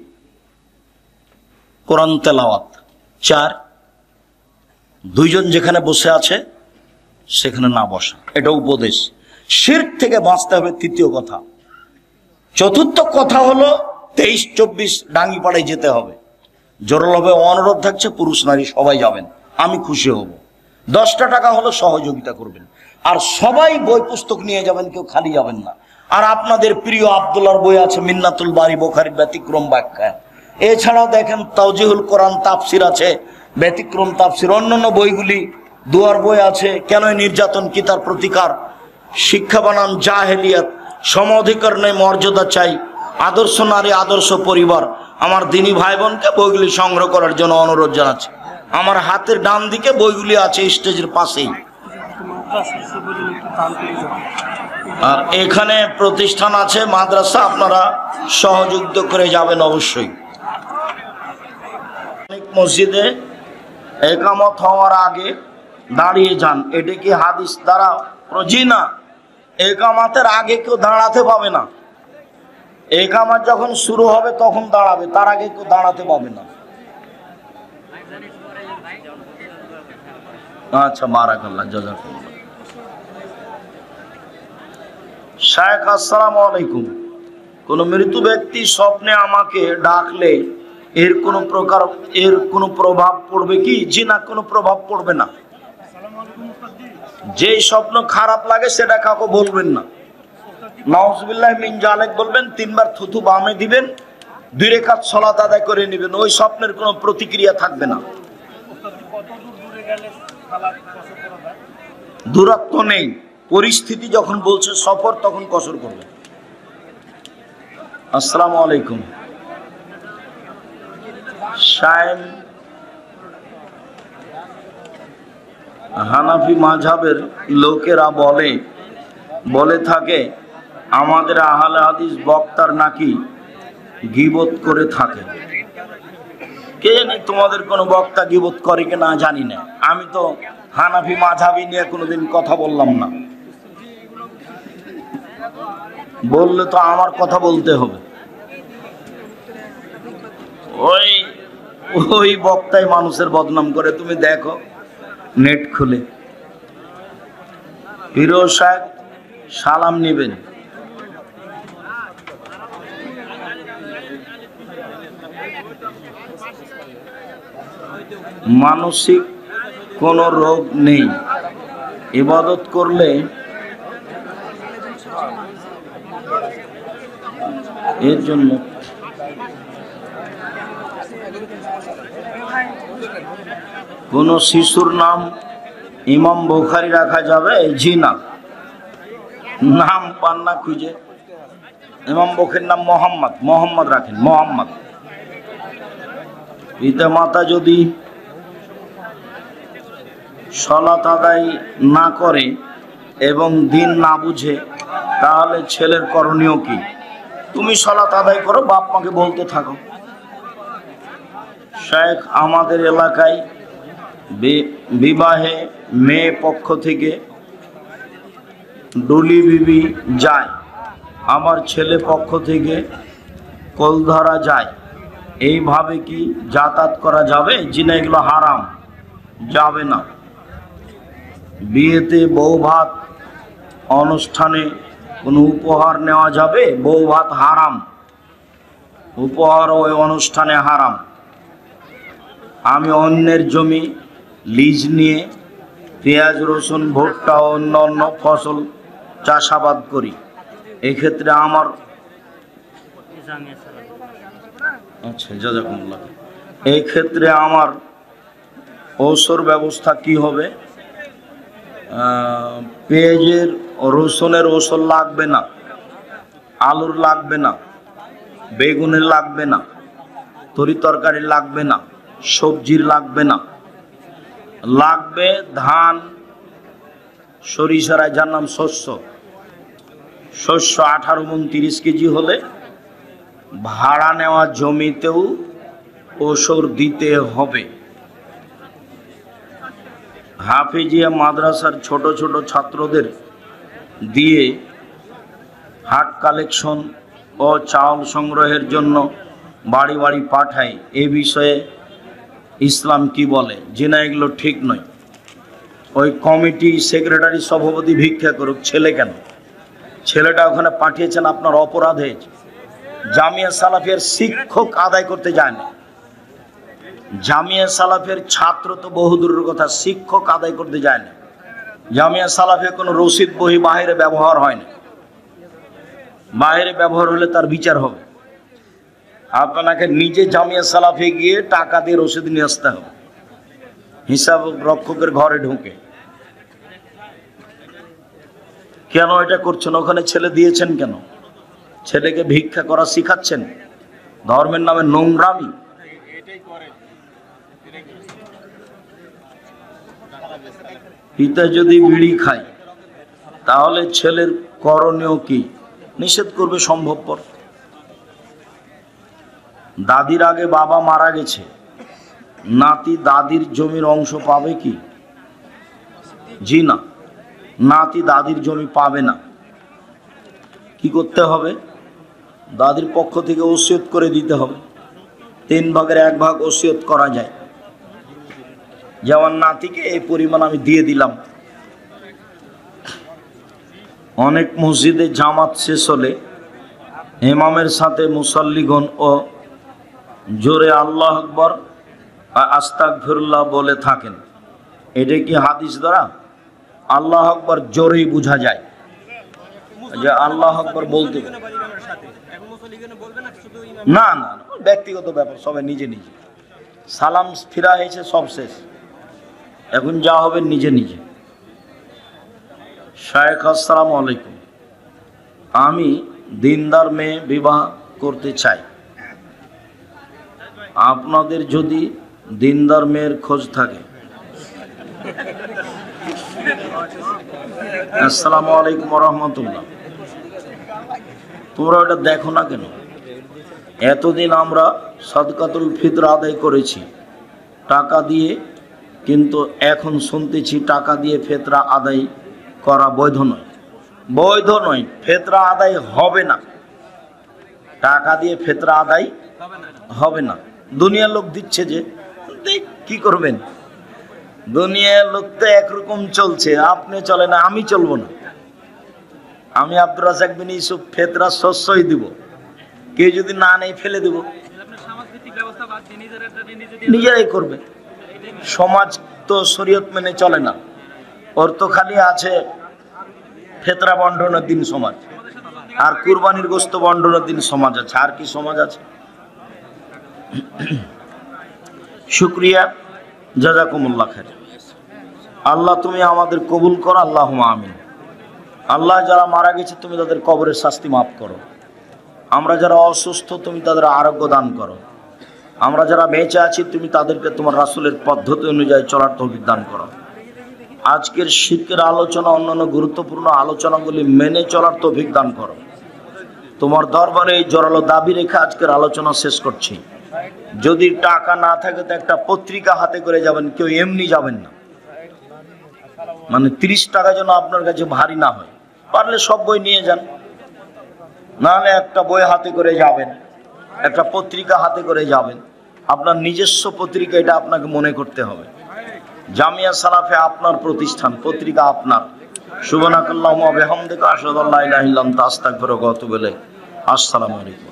কোরআন তেলাওয়াত, 4 দুইজন যেখানে বসে আছে সেখানে না বসা। এটা উপদেশ। শিরক থেকে বাঁচতে হবে, তৃতীয় কথা। চতুর্থ কথা হলো 23-24 ডাঙ্গিপাড়ায় যেতে হবে। জোরালোভাবে অনুরোধ থাকছে, পুরুষ নারী সবাই যাবেন, আমি খুশি হব। 10টা টাকা হলো সহযোগিতা করবেন। আর সবাই বই পুস্তক নিয়ে যাবেন, কেউ খালি যাবেন না। আর আপনাদের প্রিয় আব্দুল্লাহর বই আছে, মিন্নাতুল বারি, বুখারীর ব্যতিক্রম ব্যাখ্যা। এছাড়াও দেখেন তাওজিহুল কোরআন তাফসির আছে, ব্যতিক্রম তাফসির। অন্যান্য বইগুলি, দুয়ার বই আছে, কেন নির্যাতন কি তার প্রতিকার, শিক্ষা বনাম জাহেলিয়াত, সম অধিকার নেই মর্যাদা চাই, আদর্শ নারী আদর্শ পরিবার। আমার দিনী ভাই বোনকে বইগুলি সংগ্রহ করার জন্য অনুরোধ জানাচ্ছি। আমার হাতের ডান দিকে বইগুলি আছে, স্টেজের পাশেই। আর এখানে প্রতিষ্ঠান আছে, মাদ্রাসা, আপনারা সহযোগিতা করে যাবেন অবশ্যই। মসজিদে একামত হওয়ার আগে দাঁড়িয়ে যান, এটা কি হাদিস দ্বারা? জি না, একামাতের আগে কেউ দাঁড়াতে পাবে না। একামাত যখন শুরু হবে তখন দাঁড়াবে, তার আগে কেউ দাঁড়াতে পাবে না। আচ্ছা, বারাকাল্লাহ, জাযাকাল্লাহ। শায়েখ, আসসালামু আলাইকুম। কোন মৃত ব্যক্তি স্বপ্নে আমাকে ডাকলে এর কোনো প্রভাব পড়বে কি? জি না, কোনো প্রভাব পড়বে না। যে স্বপ্ন খারাপ লাগে সেটা কাউকে বলবেন না। নাউজুবিল্লাহ মিন জালিক বলবেন, 3 বার থুতু বামে দিবেন, 2 রাকাত সালাত আদায় করে নেবেন, ওই স্বপ্নের কোনো প্রতিক্রিয়া থাকবে না। দূরত্ব নেই, পরিস্থিতি যখন বলছে সফর তখন কসর করবে। আসসালামু আলাইকুম। শায়েম, হানাফি মাযহাবের লোকেরা বলে থাকে আমাদের আহলে হাদিস বক্তার নাকি গীবত করে থাকে। কে জানে তোমাদের কোনো বক্তা গীবত করে কি না জানি না। আমি তো হানাফি মাযহাবি নিয়ে কোনোদিন কথা বললাম না। বললে তো আমার কথা বলতে হবে। ওই বক্তাই মানুষের বদনাম করে, তুমি দেখো নেট খুলে। ফিরোজ সাহেব, সালাম নেবেন। মানসিক কোনো রোগ নেই, ইবাদত করলে এর জন্য কোন শিশুর নাম ইমাম বুখারী রাখা যাবে? জি না, নাম পান না খুঁজে। ইমাম বুখারীর নাম মোহাম্মদ রাখেন, মোহাম্মদ। পিতা মাতা যদি সালাত আদায় না করে এবং দিন না বুঝে, তাহলে ছেলের করণীয় কি? তুমি সালাত আদায় করো, বাপ মাকে বলতে থাকো। শেখ, আমাদের এলাকায় বিবাহে মেয়ে পক্ষ থেকে ডুলি বিবি যায়, আমার ছেলে পক্ষ থেকে কলধরা যায়, এইভাবে কি যাতায়াত করা যাবে? জি না, এগুলো হারাম, যাবে না। বিয়েতে বউ ভাত অনুষ্ঠানে কোনো উপহার নেওয়া যাবে? বউ ভাত হারাম, উপহার ওই অনুষ্ঠানে হারাম। আমি অন্যের জমি লিজ নিয়ে পেঁয়াজ, রসুন, ভুট্টা ও অন্যান্য ফসল চাষাবাদ করি, এক্ষেত্রে আমার এই ক্ষেত্রে আমার ঔষধ ব্যবস্থা কি হবে? পেঁয়াজের, রসুনের ঔষধ লাগবে না, আলুর লাগবে না, বেগুনের লাগবে না, তরি তরকারি লাগবে না, সবজির লাগবে না। লাগবে ধান, সরিষার, যার নাম শস্য 18 মণ 30 কেজি হলে ভাড়া নেওয়া জমিতেও ওসর দিতে হবে। হাফিজিয়া মাদ্রাসার ছোট ছোট ছাত্রদের দিয়ে হাট কালেকশন ও চাউল সংগ্রহের জন্য বাড়ি বাড়ি পাঠায়, এ বিষয়ে ইসলাম কি বলে? যে না, এগুলো ঠিক নয়। ওই কমিটি সেক্রেটারি সভাপতি ভিক্ষা করুক, ছেলে কেন? ছেলেটা ওখানে পাঠিয়েছেন, আপনার অপরাধ হয়েছে। জামিয়া সালাফিয়ার শিক্ষক আদায় করতে যায় না, জামিয়া সালাফিয়ার ছাত্র তো বহুদূরের কথা, শিক্ষক আদায় করতে যায় না। জামিয়া সালাফিয়া কোনো রসিদ বহি বাইরে ব্যবহার হয় না, বাইরে ব্যবহার হলে তার বিচার হবে। আপনাকে নিজে জামিয়া সালাফে গিয়ে টাকা দিয়ে রসিদ নিয়ে আসতে হবে, হিসাব রক্ষকের ঘরে ঢুকে। কেন এটা করছেন? ওখানে ছেলে দিয়েছেন কেন? ছেলেকে ভিক্ষা করা শিখাচ্ছেন? ধর্মের নামে নোংরামি। পিতা যদি বিড়ি খায় তাহলে ছেলের করণীয় কি? নিষেধ করবে সম্ভবপর। দাদির আগে বাবা মারা গেছে, নাতি দাদির জমির অংশ পাবে কি? জি না, নাতি দাদির জমি পাবে না। কি করতে হবে? দাদির পক্ষ থেকে ওসিয়ত করে দিতে হবে। 3 ভাগের 1 ভাগ ওসিয়ত করা যায়, যেমন নাতিকে এই পরিমাণ আমি দিয়ে দিলাম। অনেক মসজিদে জামাত শেষ হলে ইমামের সাথে মুসাল্লিগণ ও জোরে আল্লাহ আকবার আস্তাগফিরুল্লাহ বলে থাকেন। এটা কি হাদিস দ্বারা? আল্লাহ আকবার জোরেই বোঝা যায় যে আল্লাহ আকবার বলতে, না না ব্যক্তিগত ব্যাপার, সবাই নিজে নিজে। সালাম ফিরা হয়েছে, সব শেষ, এখন যা হবে নিজে নিজে। শায়েখ আসসালামু আলাইকুম, আমি দিনদার মেয়ে বিবাহ করতে চাই, আপনাদের যদি দিনদার মেয়ের খোঁজ থাকে। আসসালামু আলাইকুম রহমতুল্লাহ। তোমরা ওটা দেখো না কেন? এতদিন আমরা সাদকাতুল ফিতর আদায় করেছি টাকা দিয়ে, কিন্তু এখন শুনতেছি টাকা দিয়ে ফিতরা আদায় করা বৈধ নয়। বৈধ নয়, ফিতরা আদায় হবে না, টাকা দিয়ে ফিতরা আদায় হবে না। দুনিয়ার লোক দিচ্ছে যে, কি করবেন? দুনিয়ার লোক তো একরকম চলছে, আপনি চলে না, আমি চলবো না। আমি আব্দুর রাজ্জাক বিন ইউসুফ ফিতরা শস্যই দিব, কেউ যদি না নেই ফেলে দেব, নিজেরাই করবে। সমাজ তো শরীয়ত মেনে চলে না, ওর তো খালি আছে ফিতরা বন্টনের দিন সমাজ, আর কুরবানির গোশত বন্টনের দিন সমাজ আছে, আর কি সমাজ আছে? শুকরিয়া, জাযাকুমুল্লাহ খাইর। আল্লাহ তুমি আমাদের কবুল করো, আল্লাহুম্মা আমিন। আল্লাহ যারা মারা গেছে তুমি তাদের কবরের শাস্তি মাফ করো। আমরা যারা অসুস্থ তুমি তাদের আরোগ্য দান করো। আমরা যারা বেঁচে আছি তুমি তাদেরকে তোমার রাসূলের পদ্ধতি অনুযায়ী চলার তৌফিক দান করো। আজকের শিক্ষার আলোচনা, অন্যান্য গুরুত্বপূর্ণ আলোচনাগুলি মেনে চলার তৌফিক দান করো। তোমার দরবারে এই জোরালো দাবি রেখে আজকের আলোচনা শেষ করছি। যদি টাকা না থাকে তো একটা পত্রিকা হাতে করে যাবেন, কেউ এমনি যাবেন না। মানে 30 টাকা যেন আপনার কাছে ভারী না হয়। পারলে সব বই নিয়ে যান, নাহলে একটা বই হাতে করে যাবেন, একটা পত্রিকা হাতে করে যাবেন। আপনার নিজস্ব পত্রিকা, এটা আপনাকে মনে করতে হবে। জামিয়া সালাফে আপনার প্রতিষ্ঠান, পত্রিকা আপনার। সুবহানাকাল্লাহুম্মা ওয়া বিহামদিকা আশহাদু আল্লা ইলাহা ইল্লা আনতা আস্তাগফিরুকা ওয়া আতুবু ইলাইক। আসসালামু আলাইকুম।